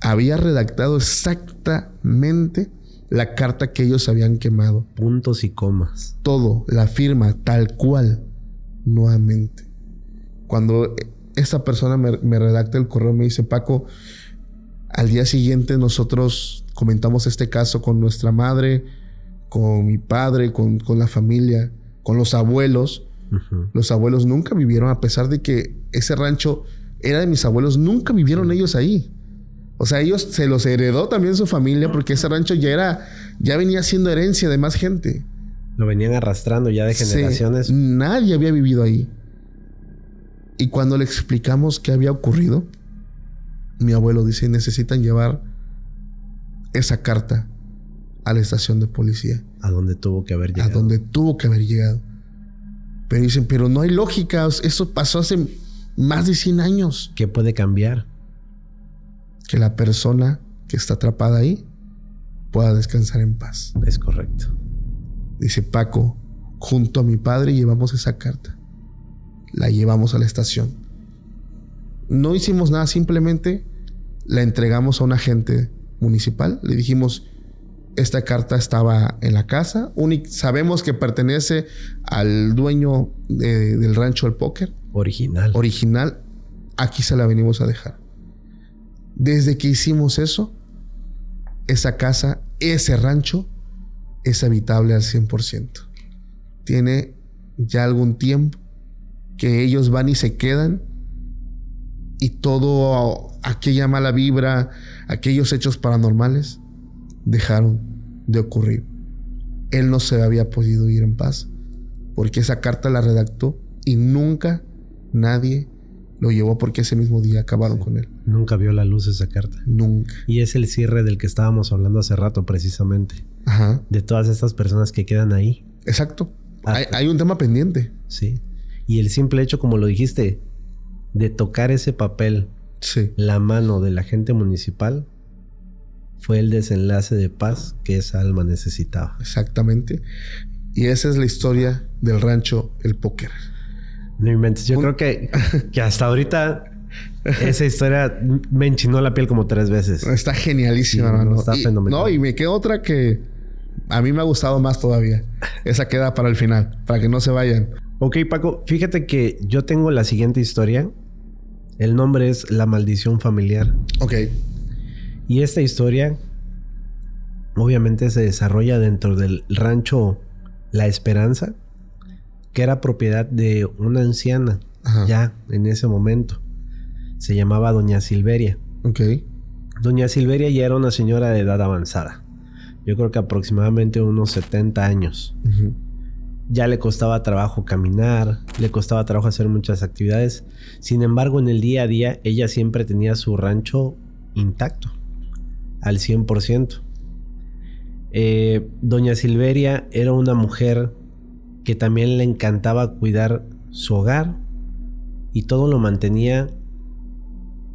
Había redactado exactamente la carta que ellos habían quemado. Puntos y comas. Todo, la firma, tal cual, nuevamente. Cuando esta persona me redacta el correo, me dice, Paco, al día siguiente nosotros comentamos este caso con nuestra madre, con mi padre, con la familia, con los abuelos. Uh-huh. Los abuelos nunca vivieron, a pesar de que ese rancho era de mis abuelos, nunca vivieron ellos ahí. O sea, ellos se los heredó también su familia, porque ese rancho ya venía siendo herencia de más gente. Lo venían arrastrando ya de generaciones. Sí, nadie había vivido ahí. Y cuando le explicamos qué había ocurrido, mi abuelo dice, necesitan llevar esa carta a la estación de policía. A donde tuvo que haber llegado. A donde tuvo que haber llegado. Pero dicen, pero no hay lógica. Eso pasó hace más de 100 años. ¿Qué puede cambiar? Que la persona que está atrapada ahí pueda descansar en paz. Es correcto. Dice, Paco, junto a mi padre llevamos esa carta. La llevamos a la estación. No hicimos nada, simplemente la entregamos a un agente municipal. Le dijimos, esta carta estaba en la casa. Sabemos que pertenece al dueño del rancho del póker. Original. Aquí se la venimos a dejar. Desde que hicimos eso, esa casa, ese rancho, es habitable al 100%. Tiene ya algún tiempo que ellos van y se quedan y todo aquella mala vibra, aquellos hechos paranormales dejaron de ocurrir. Él no se había podido ir en paz porque esa carta la redactó y nunca nadie lo llevó porque ese mismo día acabaron con él. Nunca vio la luz esa carta. Nunca. Y es el cierre del que estábamos hablando hace rato, precisamente. Ajá. De todas estas personas que quedan ahí. Exacto. Hay un tema pendiente. Sí. Y el simple hecho, como lo dijiste, de tocar ese papel, sí, la mano del agente municipal, fue el desenlace de paz que esa alma necesitaba. Exactamente. Y esa es la historia del rancho El Póker. No inventes. Yo creo que hasta ahorita esa historia me enchinó la piel como 3 veces. Está genialísima, sí, hermano. Está fenomenal. No, y me queda otra que a mí me ha gustado más todavía. Esa queda para el final, para que no se vayan. Ok, Paco. Fíjate que yo tengo la siguiente historia. El nombre es La Maldición Familiar. Ok. Y esta historia obviamente se desarrolla dentro del rancho La Esperanza, que era propiedad de una anciana. Ajá. Ya en ese momento. Se llamaba Doña Silveria. Ok. Doña Silveria ya era una señora de edad avanzada. Yo creo que aproximadamente unos 70 años. Uh-huh. Ya le costaba trabajo caminar, le costaba trabajo hacer muchas actividades. Sin embargo, en el día a día, ella siempre tenía su rancho intacto, al 100%. Doña Silveria era una mujer que también le encantaba cuidar su hogar y todo lo mantenía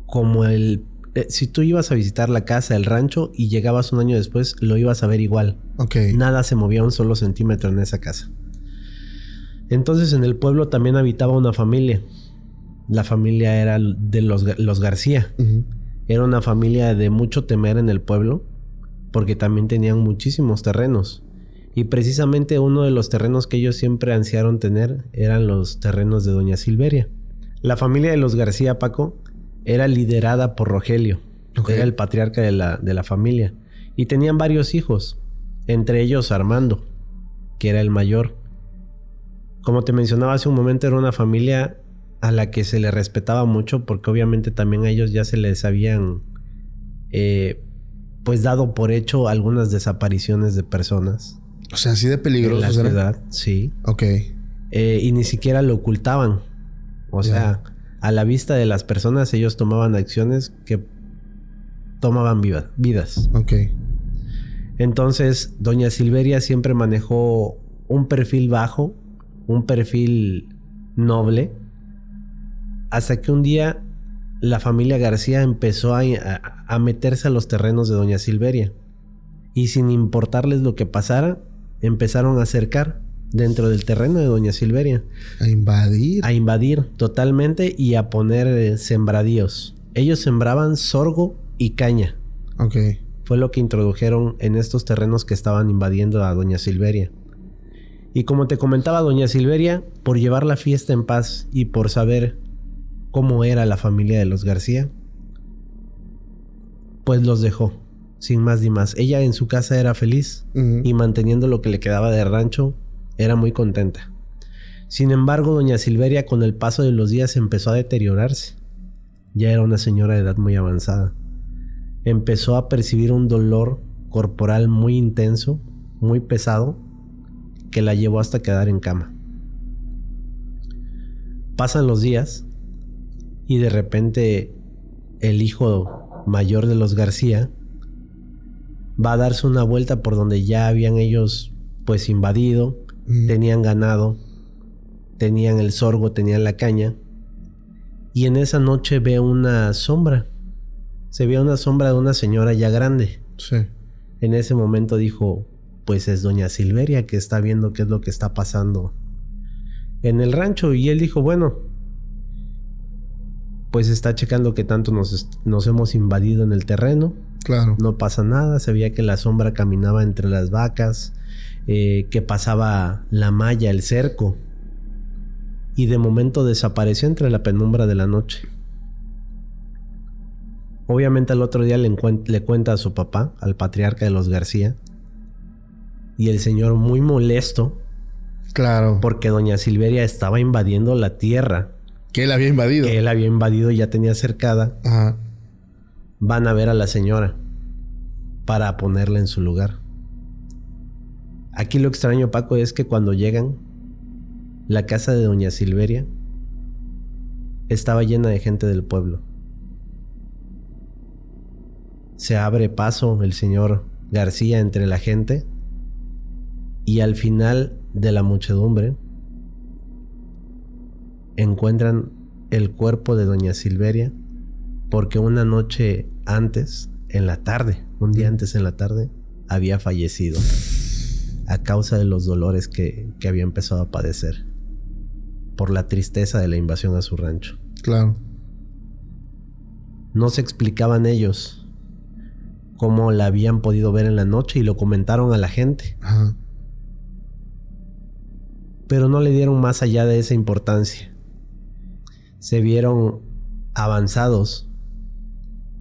como si tú ibas a visitar la casa, el rancho, y llegabas un año después, lo ibas a ver igual. Okay. Nada se movía un solo centímetro en esa casa. Entonces en el pueblo también habitaba una familia. La familia era de los García. Uh-huh. Era una familia de mucho temer en el pueblo, porque también tenían muchísimos terrenos. Y precisamente uno de los terrenos que ellos siempre ansiaron tener eran los terrenos de Doña Silveria. La familia de los García, Paco, era liderada por Rogelio. Okay. Era el patriarca de la familia. Y tenían varios hijos, entre ellos Armando, que era el mayor. Como te mencionaba hace un momento, era una familia a la que se le respetaba mucho, porque obviamente también a ellos ya se les habían pues dado por hecho algunas desapariciones de personas. O sea, así de peligroso. En la ciudad, sí. Ok. Y ni siquiera lo ocultaban. O sea, a la vista de las personas, ellos tomaban acciones que tomaban vidas. Ok. Entonces, Doña Silveria siempre manejó un perfil bajo, un perfil noble, hasta que un día la familia García empezó a meterse a los terrenos de Doña Silveria. Y sin importarles lo que pasara, empezaron a acercar dentro del terreno de Doña Silveria. A invadir. A invadir totalmente y a poner sembradíos. Ellos sembraban sorgo y caña. Ok. Fue lo que introdujeron en estos terrenos que estaban invadiendo a Doña Silveria. Y como te comentaba, Doña Silveria, por llevar la fiesta en paz y por saber cómo era la familia de los García, pues los dejó, sin más ni más. Ella en su casa era feliz, uh-huh, y manteniendo lo que le quedaba de rancho, era muy contenta. Sin embargo, Doña Silveria, con el paso de los días, empezó a deteriorarse. Ya era una señora de edad muy avanzada. Empezó a percibir un dolor corporal muy intenso, muy pesado, que la llevó hasta quedar en cama. Pasan los días y de repente el hijo mayor de los García va a darse una vuelta por donde ya habían ellos pues invadido. Tenían ganado, tenían el sorgo, tenían la caña, y en esa noche ve una sombra. Se ve una sombra de una señora ya grande. Sí. En ese momento dijo, pues es Doña Silveria que está viendo qué es lo que está pasando en el rancho. Y él dijo, bueno, pues está checando que tanto nos hemos invadido en el terreno. Claro. No pasa nada. Se veía que la sombra caminaba entre las vacas, que pasaba la malla, el cerco, y de momento desapareció entre la penumbra de la noche. Obviamente al otro día le cuenta a su papá, al patriarca de los García, y el señor, muy molesto, claro, porque Doña Silveria estaba invadiendo la tierra que él había invadido. Que él había invadido y ya tenía cercada. Ajá. Van a ver a la señora para ponerla en su lugar. Aquí lo extraño, Paco, es que cuando llegan, la casa de Doña Silveria estaba llena de gente del pueblo. Se abre paso el señor García entre la gente y al final de la muchedumbre encuentran el cuerpo de doña Silveria porque una noche antes, en la tarde, un día antes en la tarde, había fallecido a causa de los dolores que había empezado a padecer por la tristeza de la invasión a su rancho. Claro. No se explicaban ellos cómo la habían podido ver en la noche y lo comentaron a la gente. Ajá. Pero no le dieron más allá de esa importancia. Se vieron avanzados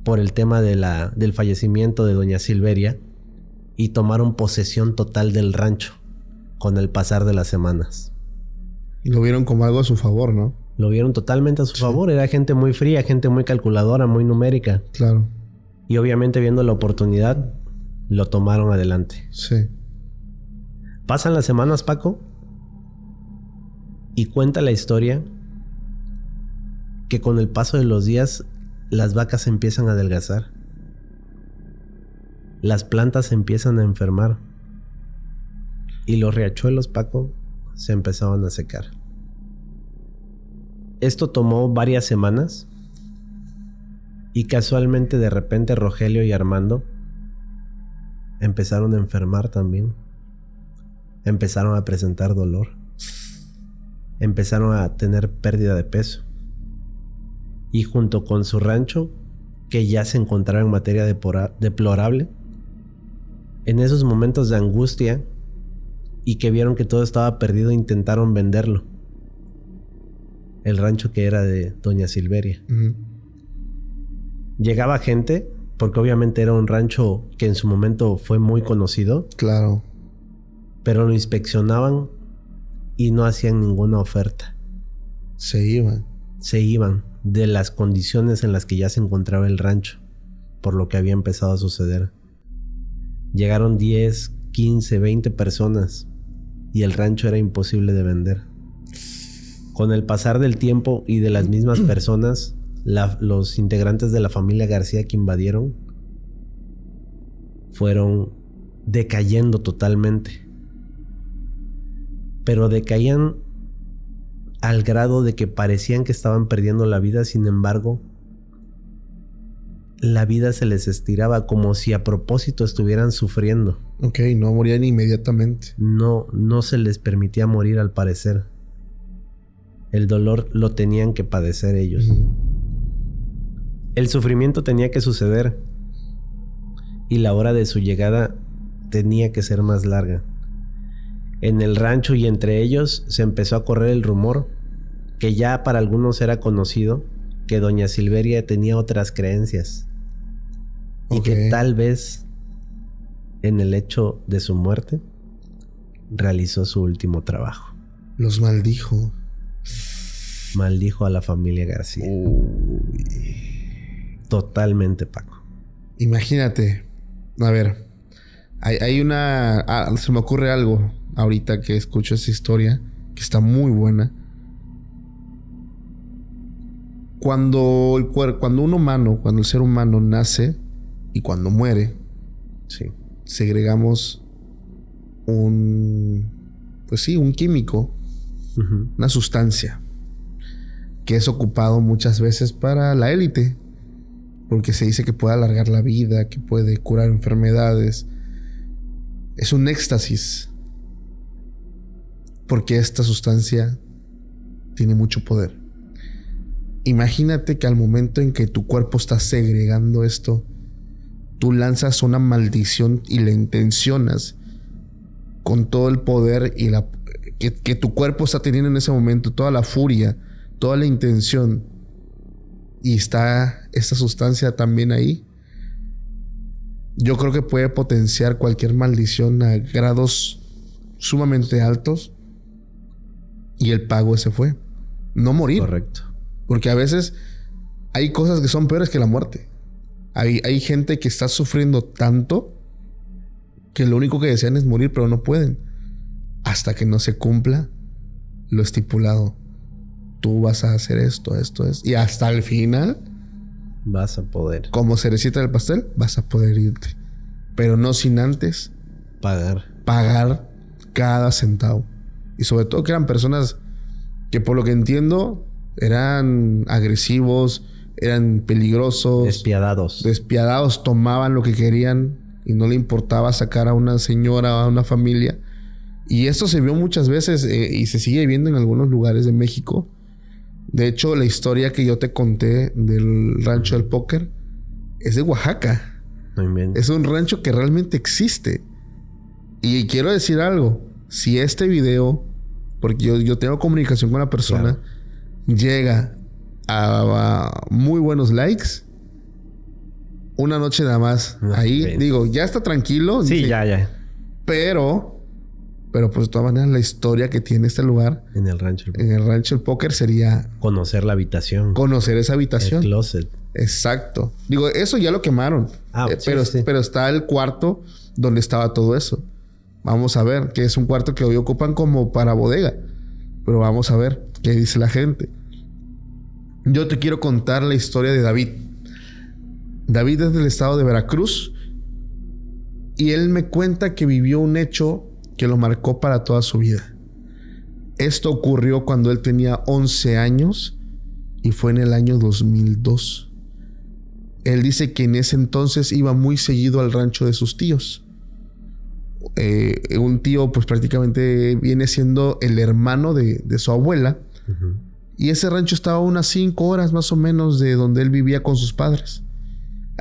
por el tema del fallecimiento de doña Silveria y tomaron posesión total del rancho con el pasar de las semanas. Y lo vieron como algo a su favor, ¿no? Lo vieron totalmente a su favor. Era gente muy fría, gente muy calculadora, muy numérica. Claro. Y obviamente viendo la oportunidad, lo tomaron adelante. Sí. Pasan las semanas, Paco, y cuenta la historia que con el paso de los días las vacas empiezan a adelgazar. Las plantas se empiezan a enfermar. Y los riachuelos, Paco, se empezaban a secar. Esto tomó varias semanas. Y casualmente de repente Rogelio y Armando empezaron a enfermar también. Empezaron a presentar dolor. Empezaron a tener pérdida de peso. Y junto con su rancho, que ya se encontraba en materia deplorable, en esos momentos de angustia y que vieron que todo estaba perdido, intentaron venderlo. El rancho que era de doña Silveria. Uh-huh. Llegaba gente, porque obviamente era un rancho que en su momento fue muy conocido. Claro. Pero lo inspeccionaban y no hacían ninguna oferta. Se iban. Se iban de las condiciones en las que ya se encontraba el rancho, por lo que había empezado a suceder. Llegaron 10, 15, 20 personas y el rancho era imposible de vender. Con el pasar del tiempo y de las mismas personas, los integrantes de la familia García que invadieron fueron decayendo totalmente. Pero decaían al grado de que parecían que estaban perdiendo la vida. Sin embargo, la vida se les estiraba como si a propósito estuvieran sufriendo. Ok, no morían inmediatamente. No se les permitía morir, al parecer. El dolor lo tenían que padecer ellos. El sufrimiento tenía que suceder y la hora de su llegada tenía que ser más larga. En el rancho y entre ellos se empezó a correr el rumor, que ya para algunos era conocido, que doña Silveria tenía otras creencias. Y que tal vez en el hecho de su muerte realizó su último trabajo. Los maldijo. Maldijo a la familia García. Uy. Totalmente, Paco. Imagínate. A ver. Hay una... se me ocurre algo ahorita que escucho esa historia, que está muy buena. Cuando el ser humano nace y cuando muere, sí, segregamos un químico, una sustancia que es ocupado muchas veces para la élite, porque se dice que puede alargar la vida, que puede curar enfermedades. Es un éxtasis, porque esta sustancia tiene mucho poder. Imagínate que al momento en que tu cuerpo está segregando esto, tú lanzas una maldición y la intencionas con todo el poder y que tu cuerpo está teniendo en ese momento, toda la furia, toda la intención, y está esta sustancia también ahí. Yo creo que puede potenciar cualquier maldición a grados sumamente altos, y el pago ese fue no morir. Correcto. Porque a veces hay cosas que son peores que la muerte. Hay gente que está sufriendo tanto que lo único que desean es morir, pero no pueden hasta que no se cumpla lo estipulado. tú vas a hacer esto. Y hasta el final vas a poder. Como cerecita del pastel, vas a poder irte. Pero no sin antes pagar cada centavo. Y sobre todo que eran personas que, por lo que entiendo, eran agresivos, eran peligrosos. Despiadados, tomaban lo que querían y no le importaba sacar a una señora, a una familia. Y esto se vio muchas veces y se sigue viendo en algunos lugares de México. De hecho, la historia que yo te conté del rancho del póker es de Oaxaca. Es un rancho que realmente existe. Y quiero decir algo. Si este video, porque yo tengo comunicación con la persona, llega a muy buenos likes, una noche nada más. Ahí, digo, ya está tranquilo. Sí, dice, ya. Pero pues de todas maneras la historia que tiene este lugar en el rancho del póker sería conocer la habitación. Conocer esa habitación. El closet. Exacto. Digo, eso ya lo quemaron. Pero está el cuarto donde estaba todo eso. Vamos a ver, que es un cuarto que hoy ocupan como para bodega. Pero vamos a ver qué dice la gente. Yo te quiero contar la historia de David. David es del estado de Veracruz. Y él me cuenta que vivió un hecho que lo marcó para toda su vida. Esto ocurrió cuando él tenía 11 años y fue en el año 2002. Él dice que en ese entonces iba muy seguido al rancho de sus tíos. Un tío pues prácticamente viene siendo el hermano de su abuela. Uh-huh. Y ese rancho estaba a unas 5 horas más o menos de donde él vivía con sus padres.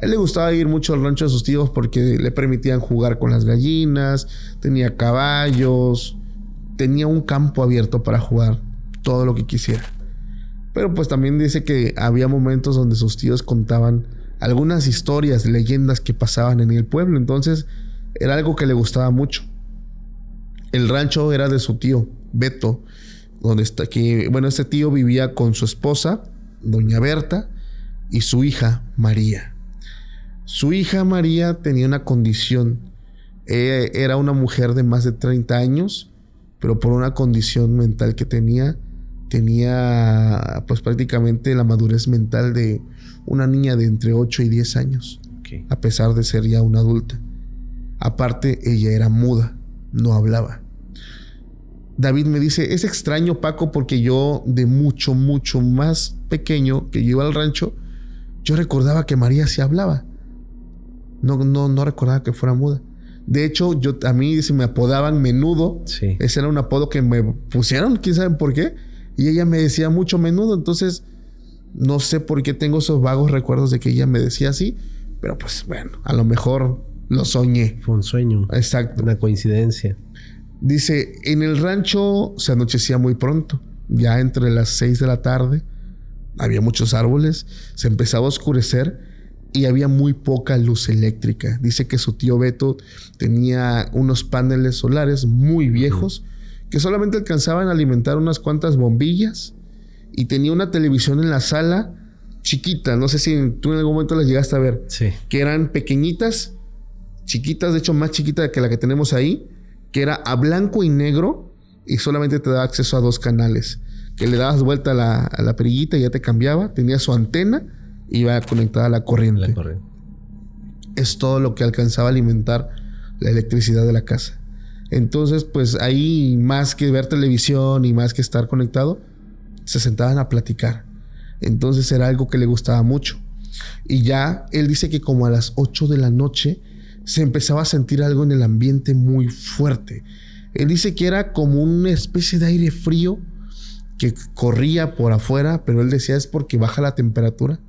A él le gustaba ir mucho al rancho de sus tíos porque le permitían jugar con las gallinas, tenía caballos, tenía un campo abierto para jugar todo lo que quisiera. Pero pues también dice que había momentos donde sus tíos contaban algunas historias, leyendas que pasaban en el pueblo. Entonces era algo que le gustaba mucho. El rancho era de su tío, Beto, este tío vivía con su esposa, doña Berta, y su hija, María. Su hija María tenía una condición. Era una mujer de más de 30 años, pero por una condición mental que tenía pues prácticamente la madurez mental de una niña de entre 8 y 10 años. Okay. A pesar de ser ya una adulta. Aparte, ella era muda, no hablaba. David me dice, es extraño, Paco, porque yo de mucho más pequeño que yo iba al rancho, yo recordaba que María sí hablaba. No recordaba que fuera muda. De hecho, a mí se me apodaban Menudo. Sí. Ese era un apodo que me pusieron, quién sabe por qué. Y ella me decía mucho Menudo. Entonces, no sé por qué tengo esos vagos recuerdos de que ella me decía así. Pero pues bueno, a lo mejor lo soñé. Fue un sueño. Exacto. Una coincidencia. Dice, en el rancho se anochecía muy pronto. Ya entre las 6 de la tarde. Había muchos árboles. Se empezaba a oscurecer. Y había muy poca luz eléctrica. Dice que su tío Beto tenía unos paneles solares muy viejos que solamente alcanzaban a alimentar unas cuantas bombillas. Y tenía una televisión en la sala chiquita. No sé si tú en algún momento las llegaste a ver. Sí. Que eran pequeñitas, chiquitas, de hecho más chiquita que la que tenemos ahí. Que era a blanco y negro y solamente te daba acceso a 2 canales. Que le dabas vuelta a la perillita y ya te cambiaba. Tenía su antena. Iba conectada a la corriente. Es todo lo que alcanzaba a alimentar la electricidad de la casa. Entonces, pues ahí más que ver televisión y más que estar conectado, se sentaban a platicar. Entonces era algo que le gustaba mucho. Y ya él dice que como a las 8 de la noche se empezaba a sentir algo en el ambiente muy fuerte. Él dice que era como una especie de aire frío que corría por afuera, pero él decía es porque baja la temperatura.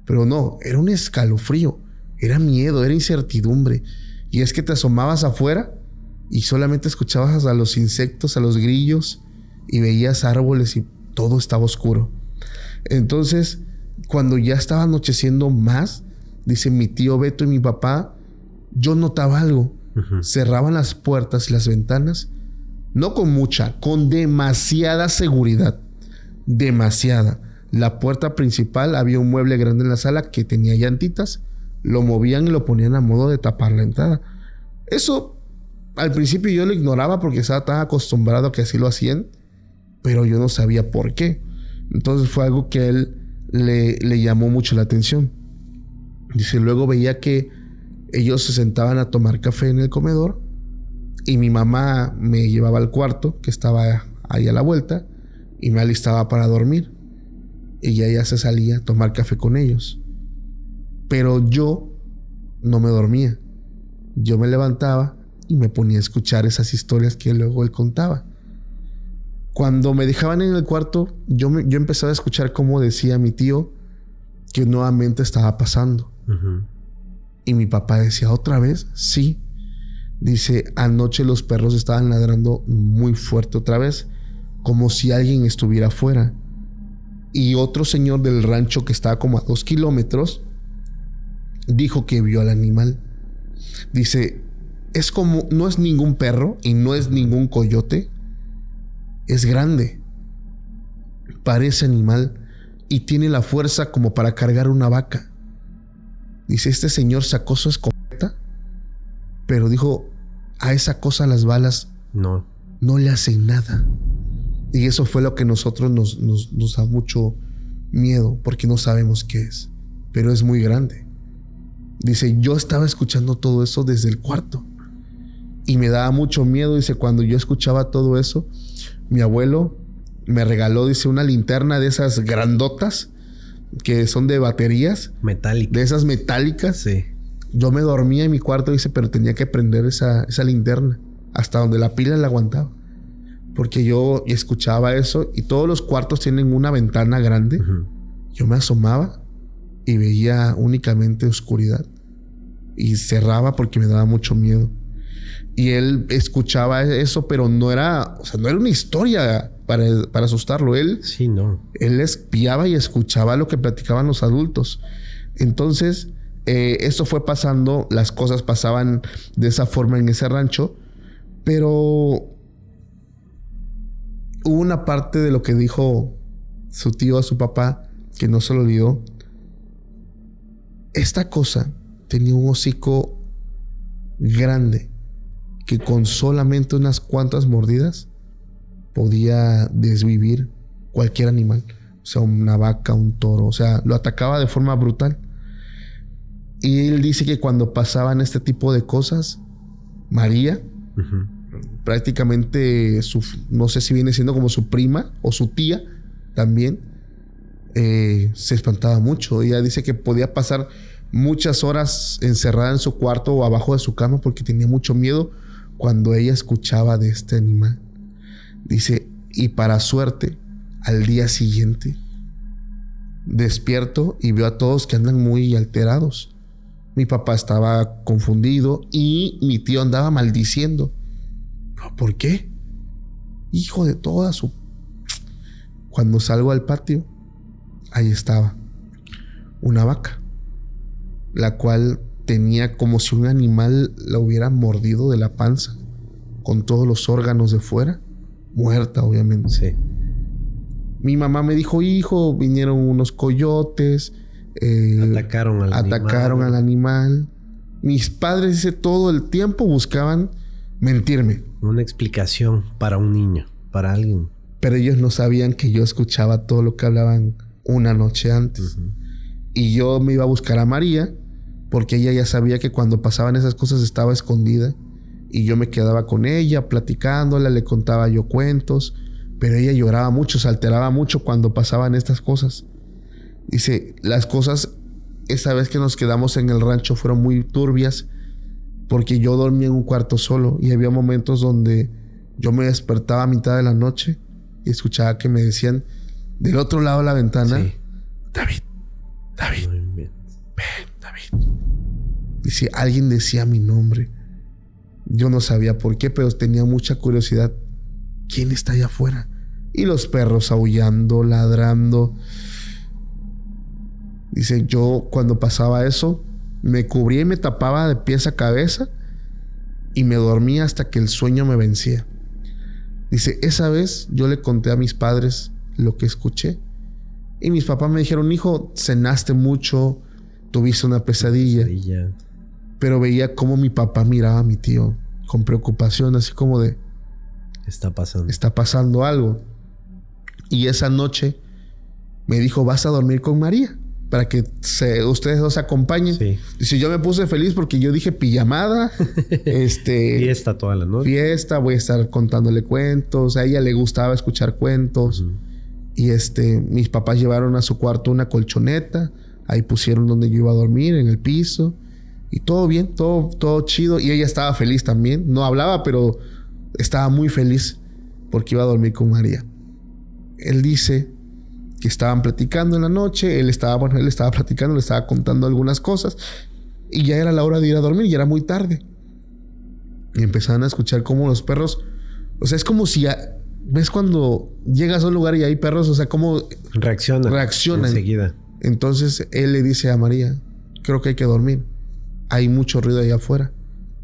Pero no, era un escalofrío, era miedo, era incertidumbre. Y es que te asomabas afuera y solamente escuchabas a los insectos, a los grillos y veías árboles y todo estaba oscuro. Entonces, cuando ya estaba anocheciendo más, dice mi tío Beto y mi papá, yo notaba algo. Uh-huh. Cerraban las puertas y las ventanas, no con mucha, con demasiada seguridad. Demasiada. La puerta principal, había un mueble grande en la sala que tenía llantitas. Lo movían y lo ponían a modo de tapar la entrada. Eso, al principio yo lo ignoraba porque estaba tan acostumbrado a que así lo hacían. Pero yo no sabía por qué. Entonces fue algo que a él le llamó mucho la atención. Dice, luego veía que ellos se sentaban a tomar café en el comedor y mi mamá me llevaba al cuarto que estaba ahí a la vuelta y me alistaba para dormir. Y ella se salía a tomar café con ellos. Pero yo no me dormía. Yo me levantaba y me ponía a escuchar esas historias que luego él contaba. Cuando me dejaban en el cuarto, yo empezaba a escuchar cómo decía mi tío que nuevamente estaba pasando. Uh-huh. Y mi papá decía, ¿otra vez? Sí. Dice, anoche los perros estaban ladrando muy fuerte otra vez, como si alguien estuviera afuera. Y otro señor del rancho que estaba como a 2 kilómetros dijo que vio al animal. Dice, es como, no es ningún perro y no es ningún coyote. Es grande. Parece animal y tiene la fuerza como para cargar una vaca. Dice, este señor sacó su escopeta, pero dijo, a esa cosa las balas no le hacen nada. Y eso fue lo que a nosotros nos da mucho miedo, porque no sabemos qué es, pero es muy grande. Dice, yo estaba escuchando todo eso desde el cuarto y me daba mucho miedo. Dice, cuando yo escuchaba todo eso, mi abuelo me regaló, dice, una linterna de esas grandotas que son de baterías. Metálicas. De esas metálicas. Sí. Yo me dormía en mi cuarto, dice, pero tenía que prender esa linterna hasta donde la pila la aguantaba. Porque yo escuchaba eso y todos los cuartos tienen una ventana grande. Uh-huh. Yo me asomaba y veía únicamente oscuridad. Y cerraba porque me daba mucho miedo. Y él escuchaba eso, pero no era una historia para asustarlo. Él espiaba y escuchaba lo que platicaban los adultos. Entonces, esto fue pasando, las cosas pasaban de esa forma en ese rancho, pero hubo una parte de lo que dijo su tío a su papá que no se lo olvidó. Esta cosa tenía un hocico grande que con solamente unas cuantas mordidas podía desvivir cualquier animal. O sea, una vaca, un toro. O sea, lo atacaba de forma brutal. Y él dice que cuando pasaban este tipo de cosas, María, uh-huh, prácticamente no sé si viene siendo como su prima o su tía también, se espantaba mucho. Ella dice que podía pasar muchas horas encerrada en su cuarto o abajo de su cama porque tenía mucho miedo cuando ella escuchaba de este animal. Dice, y para suerte, al día siguiente despierto y veo a todos que andan muy alterados. Mi papá estaba confundido y mi tío andaba maldiciendo. ¿Por qué? Hijo de toda su... Cuando salgo al patio, ahí estaba una vaca, la cual tenía como si un animal la hubiera mordido de la panza, con todos los órganos de fuera, muerta obviamente. Sí. Mi mamá me dijo, hijo, vinieron unos coyotes, atacaron al animal. Mis padres, dice, todo el tiempo buscaban mentirme. Una explicación para un niño, para alguien. Pero ellos no sabían que yo escuchaba todo lo que hablaban una noche antes. Uh-huh. Y yo me iba a buscar a María, porque ella ya sabía que cuando pasaban esas cosas estaba escondida. Y yo me quedaba con ella, platicándola, le contaba yo cuentos. Pero ella lloraba mucho, se alteraba mucho cuando pasaban estas cosas. Dice, las cosas, esa vez que nos quedamos en el rancho fueron muy turbias, porque yo dormía en un cuarto solo y había momentos donde yo me despertaba a mitad de la noche y escuchaba que me decían del otro lado de la ventana, sí, David, ven, David. Dice, alguien decía mi nombre. Yo no sabía por qué, pero tenía mucha curiosidad. ¿Quién está allá afuera? Y los perros aullando, ladrando. Dice, yo cuando pasaba eso, me cubría y me tapaba de pies a cabeza y me dormía hasta que el sueño me vencía. Dice, esa vez yo le conté a mis padres lo que escuché y mis papás me dijeron, hijo, cenaste mucho, tuviste una pesadilla. Pero veía cómo mi papá miraba a mi tío con preocupación, así como de... Está pasando algo. Y esa noche me dijo, vas a dormir con María para que ustedes dos se acompañen. Sí. Dice, yo me puse feliz porque yo dije pijamada. Fiesta toda la noche. Fiesta, voy a estar contándole cuentos. A ella le gustaba escuchar cuentos. Y mis papás llevaron a su cuarto una colchoneta. Ahí pusieron donde yo iba a dormir, en el piso. Y todo bien, todo chido. Y ella estaba feliz también. No hablaba, pero estaba muy feliz porque iba a dormir con María. Él dice que estaban platicando en la noche. Él estaba platicando, le estaba contando algunas cosas. Y ya era la hora de ir a dormir, ya era muy tarde. Y empezaron a escuchar cómo los perros... O sea, es como si... ¿Ves cuando llegas a un lugar y hay perros? O sea, cómo... Reaccionan enseguida. Entonces, él le dice a María, creo que hay que dormir. Hay mucho ruido allá afuera.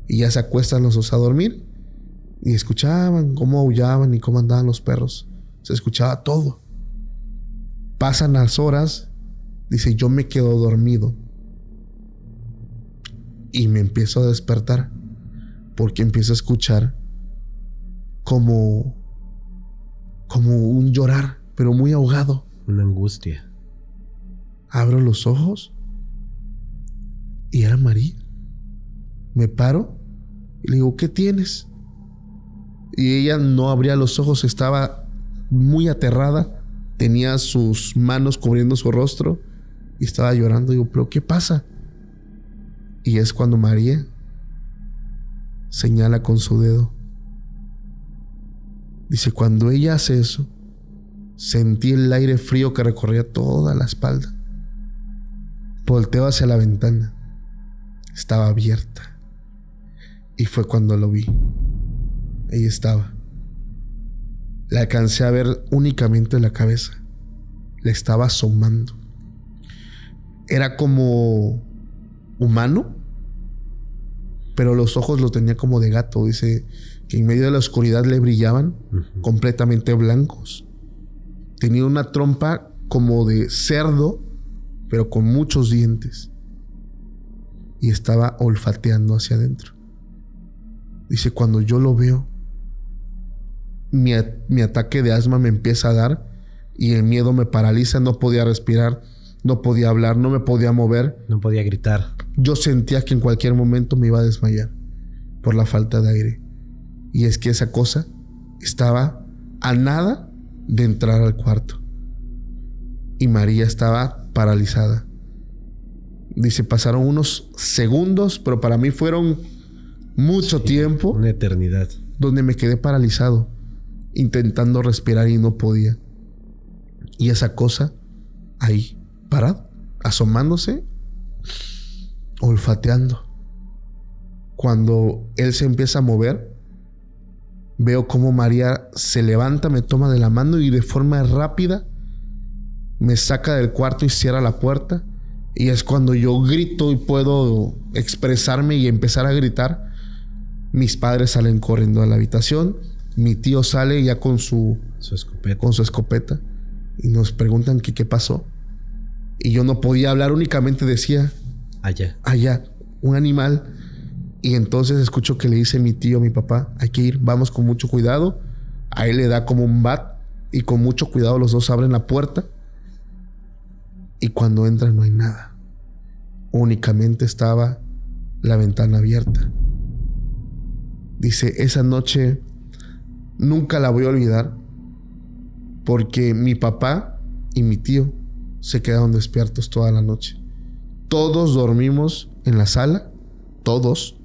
Y ya se acuestan los dos a dormir. Y escuchaban cómo aullaban y cómo andaban los perros. Se escuchaba todo. Pasan las horas. Dice, yo me quedo dormido. Y me empiezo a despertar. Porque empiezo a escuchar como un llorar, pero muy ahogado. Una angustia. Abro los ojos. Y era María. Me paro. Y le digo, ¿qué tienes? Y ella no abría los ojos. Estaba muy aterrada. Tenía sus manos cubriendo su rostro y estaba llorando. Digo, ¿pero qué pasa? Y es cuando María señala con su dedo. Dice, cuando ella hace eso, sentí el aire frío que recorría toda la espalda. Volteo hacia la ventana. Estaba abierta. Y fue cuando lo vi. Ahí estaba. La alcancé a ver únicamente la cabeza. Le estaba asomando. Era como humano, pero los ojos los tenía como de gato. Dice que en medio de la oscuridad le brillaban completamente blancos. Tenía una trompa como de cerdo, pero con muchos dientes. Y estaba olfateando hacia adentro. Dice, cuando yo lo veo, mi ataque de asma me empieza a dar y el miedo me paraliza. No podía respirar, no podía hablar, no me podía mover. No podía gritar. Yo sentía que en cualquier momento me iba a desmayar por la falta de aire. Y es que esa cosa estaba a nada de entrar al cuarto. Y María estaba paralizada. Dice, pasaron unos segundos, pero para mí fueron mucho tiempo. Una eternidad. Donde me quedé paralizado, intentando respirar y no podía. Y esa cosa ahí, parado, asomándose, olfateando. Cuando él se empieza a mover, veo cómo María se levanta, me toma de la mano y de forma rápida me saca del cuarto y cierra la puerta. Y es cuando yo grito y puedo expresarme y empezar a gritar. Mis padres salen corriendo a la habitación. Mi tío sale ya con su escopeta. Y nos preguntan qué pasó. Y yo no podía hablar, únicamente decía allá, un animal. Y entonces escucho que le dice mi tío a mi papá, hay que ir, vamos con mucho cuidado. A él le da como un bat y con mucho cuidado los dos abren la puerta. Y cuando entran no hay nada. Únicamente estaba la ventana abierta. Dice, esa noche nunca la voy a olvidar porque mi papá y mi tío se quedaron despiertos toda la noche. Todos dormimos en la sala, todos.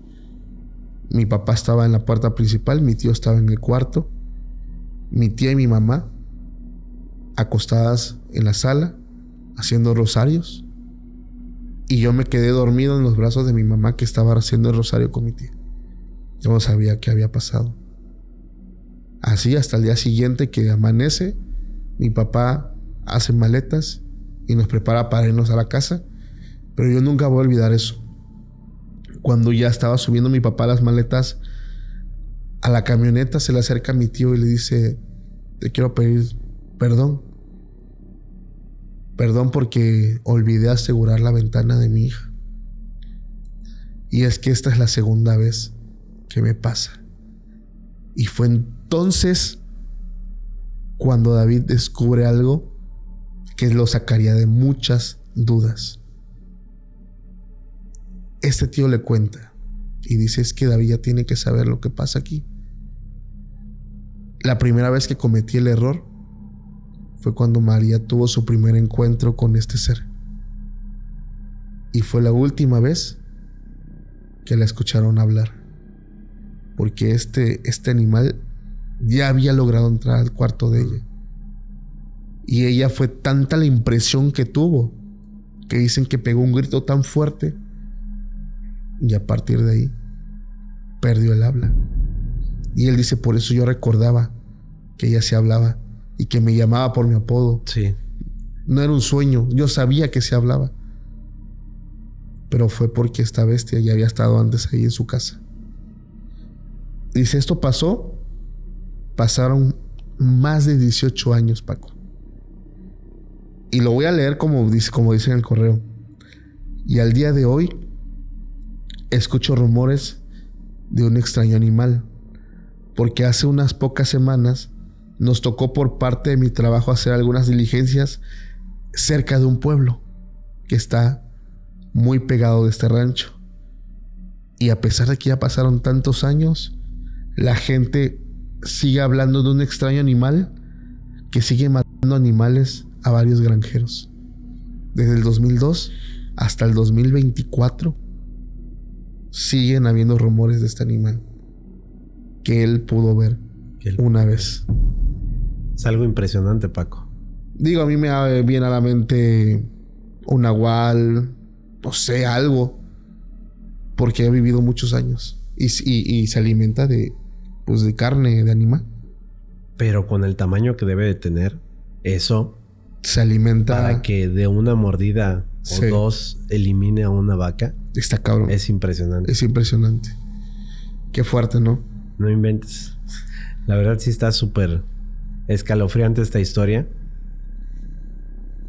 Mi papá estaba en la puerta principal, mi tío estaba en el cuarto, mi tía y mi mamá acostadas en la sala haciendo rosarios, y yo me quedé dormido en los brazos de mi mamá que estaba haciendo el rosario con mi tía. Yo no sabía qué había pasado. Así hasta el día siguiente que amanece, mi papá hace maletas y nos prepara para irnos a la casa, pero yo nunca voy a olvidar eso. Cuando ya estaba subiendo mi papá las maletas a la camioneta, se le acerca a mi tío y le dice, te quiero pedir perdón. Perdón porque olvidé asegurar la ventana de mi hija. Y es que esta es la segunda vez que me pasa. Y fue entonces cuando David descubre algo que lo sacaría de muchas dudas. Este tío le cuenta y dice: es que David ya tiene que saber lo que pasa aquí. La primera vez que cometí el error fue cuando María tuvo su primer encuentro con este ser. Y fue la última vez que la escucharon hablar. Porque este animal ya había logrado entrar al cuarto de ella. Y ella fue tanta la impresión que tuvo, que dicen que pegó un grito tan fuerte, y a partir de ahí perdió el habla. Y él dice: por eso yo recordaba que ella se hablaba y que me llamaba por mi apodo. Sí. No era un sueño, yo sabía que se hablaba. Pero fue porque esta bestia ya había estado antes ahí en su casa. Dice: esto pasaron más de 18 años, Paco. Y lo voy a leer como dice en el correo. Y al día de hoy escucho rumores de un extraño animal, porque hace unas pocas semanas nos tocó por parte de mi trabajo hacer algunas diligencias cerca de un pueblo que está muy pegado de este rancho. Y a pesar de que ya pasaron tantos años, la gente sigue hablando de un extraño animal que sigue matando animales a varios granjeros. Desde el 2002 hasta el 2024 siguen habiendo rumores de este animal que él pudo ver una vez. Es algo impresionante, Paco. Digo, a mí me viene a la mente un nahual, no sé, algo, porque he vivido muchos años y se alimenta de carne de animal. Pero con el tamaño que debe de tener, eso se alimenta para que de una mordida o dos elimine a una vaca. Está cabrón. Es impresionante. Es impresionante. Qué fuerte, ¿no? No inventes. La verdad sí está súper escalofriante esta historia.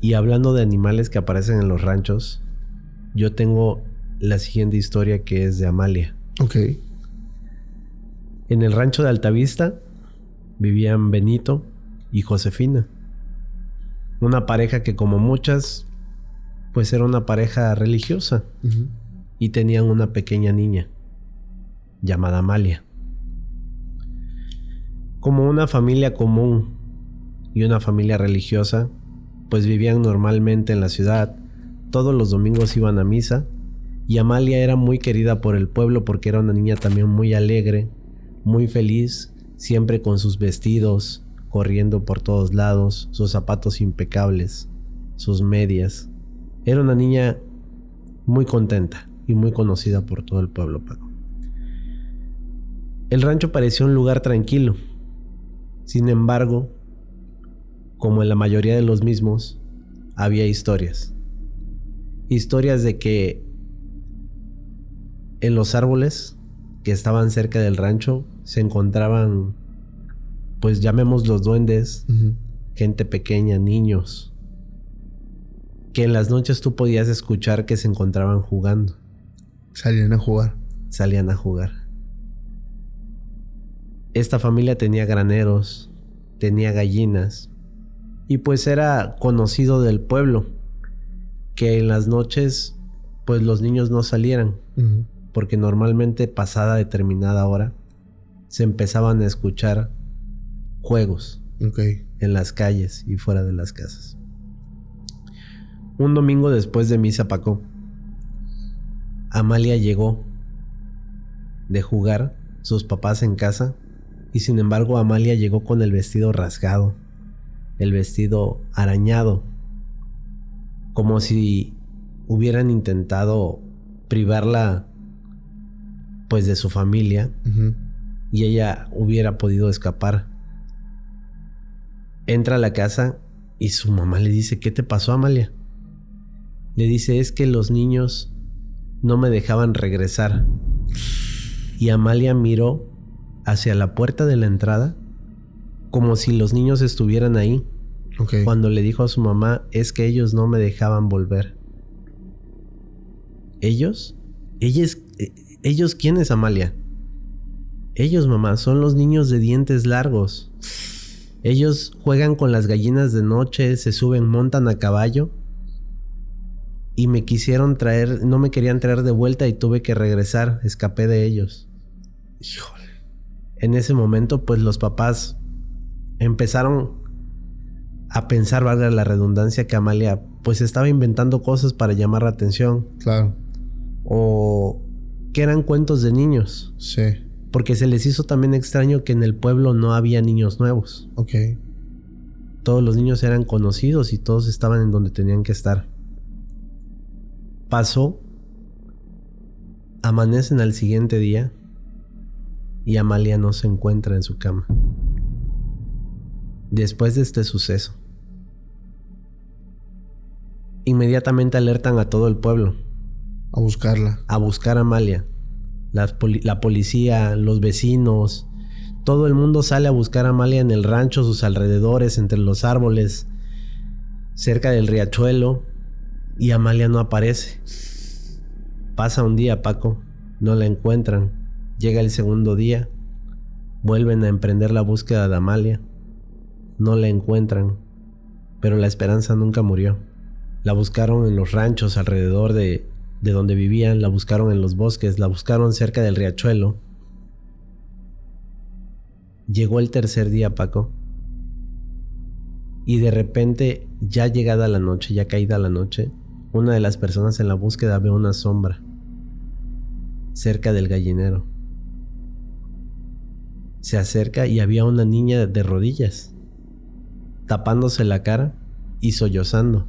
Y hablando de animales que aparecen en los ranchos, yo tengo la siguiente historia, que es de Amalia. Ok. En el rancho de Altavista vivían Benito y Josefina. Una pareja que, como muchas, pues era una pareja religiosa. Uh-huh. Y tenían una pequeña niña llamada Amalia. Como una familia común y una familia religiosa, pues vivían normalmente en la ciudad. Todos los domingos iban a misa. Y Amalia era muy querida por el pueblo porque era una niña también muy alegre, muy feliz, siempre con sus vestidos, corriendo por todos lados, sus zapatos impecables, sus medias. Era una niña muy contenta y muy conocida por todo el pueblo, Paco. El rancho parecía un lugar tranquilo. Sin embargo, como en la mayoría de los mismos, había historias. Historias de que en los árboles que estaban cerca del rancho se encontraban, pues llamémoslos duendes, uh-huh, gente pequeña, niños, que en las noches tú podías escuchar que se encontraban jugando. Salían a jugar. Esta familia tenía graneros, tenía gallinas, y pues era conocido del pueblo que en las noches pues los niños no salieran, uh-huh, porque normalmente pasada determinada hora se empezaban a escuchar juegos, okay, en las calles y fuera de las casas. Un domingo después de misa, Paco, Amalia llegó de jugar, sus papás en casa, y sin embargo Amalia llegó con el vestido rasgado, el vestido arañado, como si hubieran intentado privarla pues de su familia, uh-huh, y ella hubiera podido escapar. Entra a la casa y su mamá le dice: ¿qué te pasó, Amalia? Le dice: es que los niños no me dejaban regresar. Y Amalia miró hacia la puerta de la entrada como si los niños estuvieran ahí. Okay. Cuando le dijo a su mamá: es que ellos no me dejaban volver. ¿Ellos? ¿Ellos quiénes, Amalia? Ellos, mamá, son los niños de dientes largos. Ellos juegan con las gallinas de noche, se suben, montan a caballo. Y me quisieron traer, no me querían traer de vuelta y tuve que regresar. Escapé de ellos. Híjole. En ese momento, pues los papás empezaron a pensar, valga la redundancia, que Amalia pues estaba inventando cosas para llamar la atención. Claro. O que eran cuentos de niños. Sí. Porque se les hizo también extraño que en el pueblo no había niños nuevos. Ok. Todos los niños eran conocidos y todos estaban en donde tenían que estar. Pasó, amanecen al siguiente día y Amalia no se encuentra en su cama. Después de este suceso, inmediatamente alertan a todo el pueblo. A buscarla. A buscar a Amalia. La policía, los vecinos, todo el mundo sale a buscar a Amalia en el rancho, sus alrededores, entre los árboles, cerca del riachuelo, y Amalia no aparece. Pasa un día, Paco, no la encuentran. Llega el segundo día, vuelven a emprender la búsqueda de Amalia. No la encuentran, pero la esperanza nunca murió. La buscaron en los ranchos alrededor de donde vivían, la buscaron en los bosques, la buscaron cerca del riachuelo. Llegó el tercer día, Paco, y de repente, ya llegada la noche, ya caída la noche, una de las personas en la búsqueda ve una sombra cerca del gallinero. Se acerca y había una niña de rodillas, tapándose la cara y sollozando.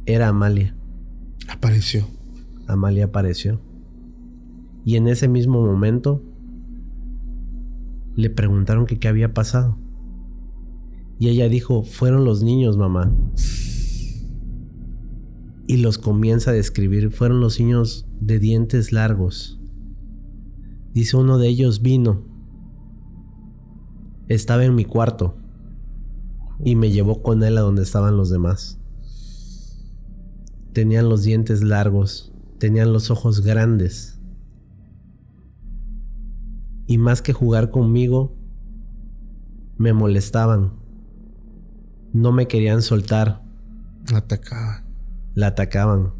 Era Amalia. Apareció. Amalia apareció. Y en ese mismo momento le preguntaron que qué había pasado. Y ella dijo, fueron los niños, mamá. Y los comienza a describir. Fueron los niños de dientes largos. Dice, uno de ellos vino. Estaba en mi cuarto. Y me llevó con él a donde estaban los demás. Tenían los dientes largos. Tenían los ojos grandes. Y más que jugar conmigo, me molestaban. No me querían soltar. La atacaban.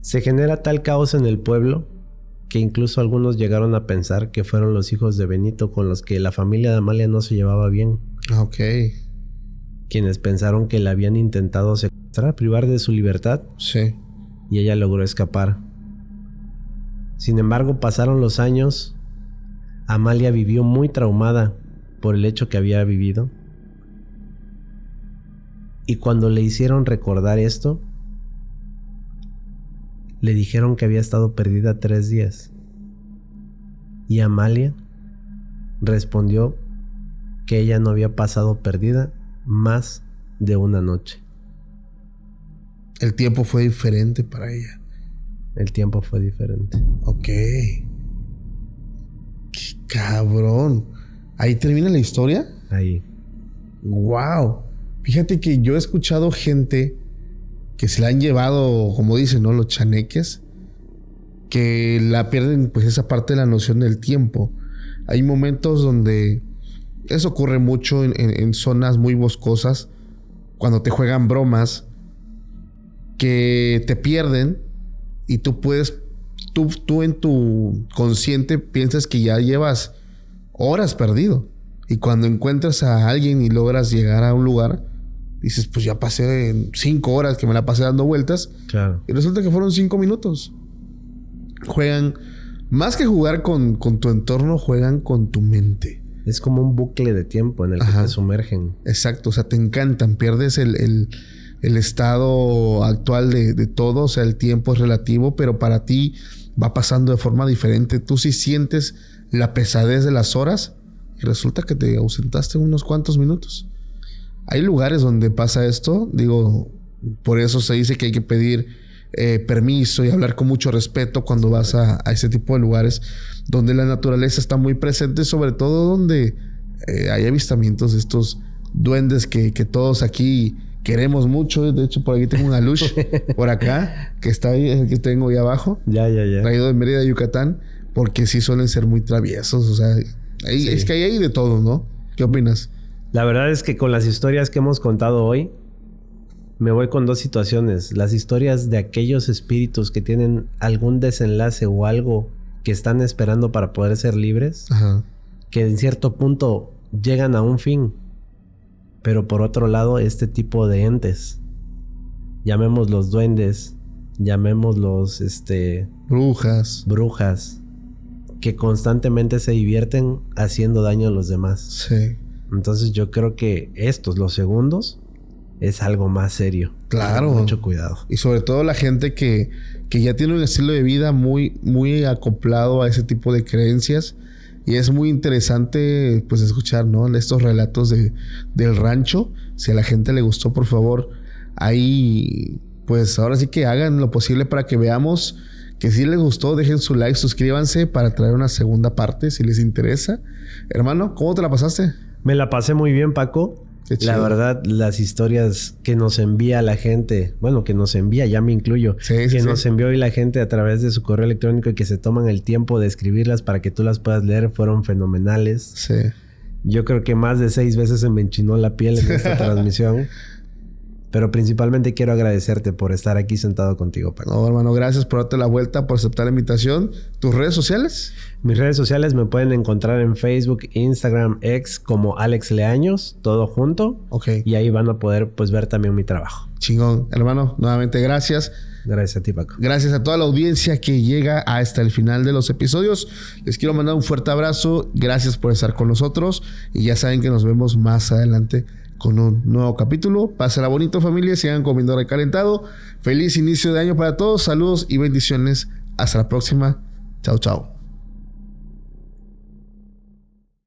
Se genera tal caos en el pueblo que incluso algunos llegaron a pensar que fueron los hijos de Benito con los que la familia de Amalia no se llevaba bien. Ok. Quienes pensaron que la habían intentado secuestrar, privar de su libertad. Sí. Y ella logró escapar. Sin embargo, pasaron los años. Amalia vivió muy traumada por el hecho que había vivido. Y cuando le hicieron recordar esto, le dijeron que había estado perdida 3 días. Y Amalia respondió que ella no había pasado perdida más de una noche. El tiempo fue diferente para ella. El tiempo fue diferente. Ok. ¡Qué cabrón! ¿Ahí termina la historia? Ahí. ¡Wow! Fíjate que yo he escuchado gente que se la han llevado, como dicen, ¿no? Los chaneques, que la pierden, pues, esa parte de la noción del tiempo. Hay momentos donde eso ocurre mucho en zonas muy boscosas, cuando te juegan bromas, que te pierden y tú en tu consciente piensas que ya llevas horas perdido. Y cuando encuentras a alguien y logras llegar a un lugar, dices, pues ya pasé 5 horas que me la pasé dando vueltas. Claro. Y resulta que fueron 5 minutos. Juegan, más que jugar con tu entorno, juegan con tu mente. Es como un bucle de tiempo en el que te sumergen. Exacto, o sea, te encantan. Pierdes el estado actual de todo. O sea, el tiempo es relativo, pero para ti va pasando de forma diferente. Tú sí sientes la pesadez de las horas y resulta que te ausentaste unos cuantos minutos. Hay lugares donde pasa esto. Digo, por eso se dice que hay que pedir permiso y hablar con mucho respeto cuando vas a ese tipo de lugares donde la naturaleza está muy presente, sobre todo donde hay avistamientos de estos duendes que todos aquí queremos mucho. De hecho, por aquí tengo una luz por acá que está ahí, es el que tengo ahí abajo. Ya. Traído de Mérida, Yucatán, porque sí suelen ser muy traviesos. O sea, sí. Es que ahí hay de todo, ¿no? ¿Qué opinas? La verdad es que con las historias que hemos contado hoy, me voy con dos situaciones. Las historias de aquellos espíritus que tienen algún desenlace o algo que están esperando para poder ser libres, que en cierto punto llegan a un fin. Pero por otro lado, este tipo de entes, llamémoslos duendes, llamémoslos brujas, que constantemente se divierten haciendo daño a los demás. Sí. Entonces yo creo que los segundos, es algo más serio. Claro. Mucho cuidado. Y sobre todo la gente que ya tiene un estilo de vida muy, muy acoplado a ese tipo de creencias. Y es muy interesante, pues, escuchar, ¿no? Estos relatos del rancho. Si a la gente le gustó, por favor, ahí, pues, ahora sí que hagan lo posible para que veamos que si les gustó. Dejen su like, suscríbanse para traer una segunda parte, si les interesa. Hermano, ¿cómo te la pasaste? Me la pasé muy bien, Paco. La verdad, las historias que nos envía la gente, bueno, que nos envía, ya me incluyo, nos envió hoy la gente a través de su correo electrónico y que se toman el tiempo de escribirlas para que tú las puedas leer, fueron fenomenales. Sí. Yo creo que más de 6 veces se me enchinó la piel en esta transmisión. Pero principalmente quiero agradecerte por estar aquí sentado contigo, Paco. No, hermano, gracias por darte la vuelta, por aceptar la invitación. ¿Tus redes sociales? Mis redes sociales me pueden encontrar en Facebook, Instagram, X como Alex Leaños, todo junto. Ok. Y ahí van a poder, pues, ver también mi trabajo. Chingón. Hermano, nuevamente gracias. Gracias a ti, Paco. Gracias a toda la audiencia que llega hasta el final de los episodios. Les quiero mandar un fuerte abrazo. Gracias por estar con nosotros. Y ya saben que nos vemos más adelante con un nuevo capítulo. Pásenla bonito, familia. Sigan comiendo recalentado. Feliz inicio de año para todos. Saludos y bendiciones. Hasta la próxima. Chao, chao.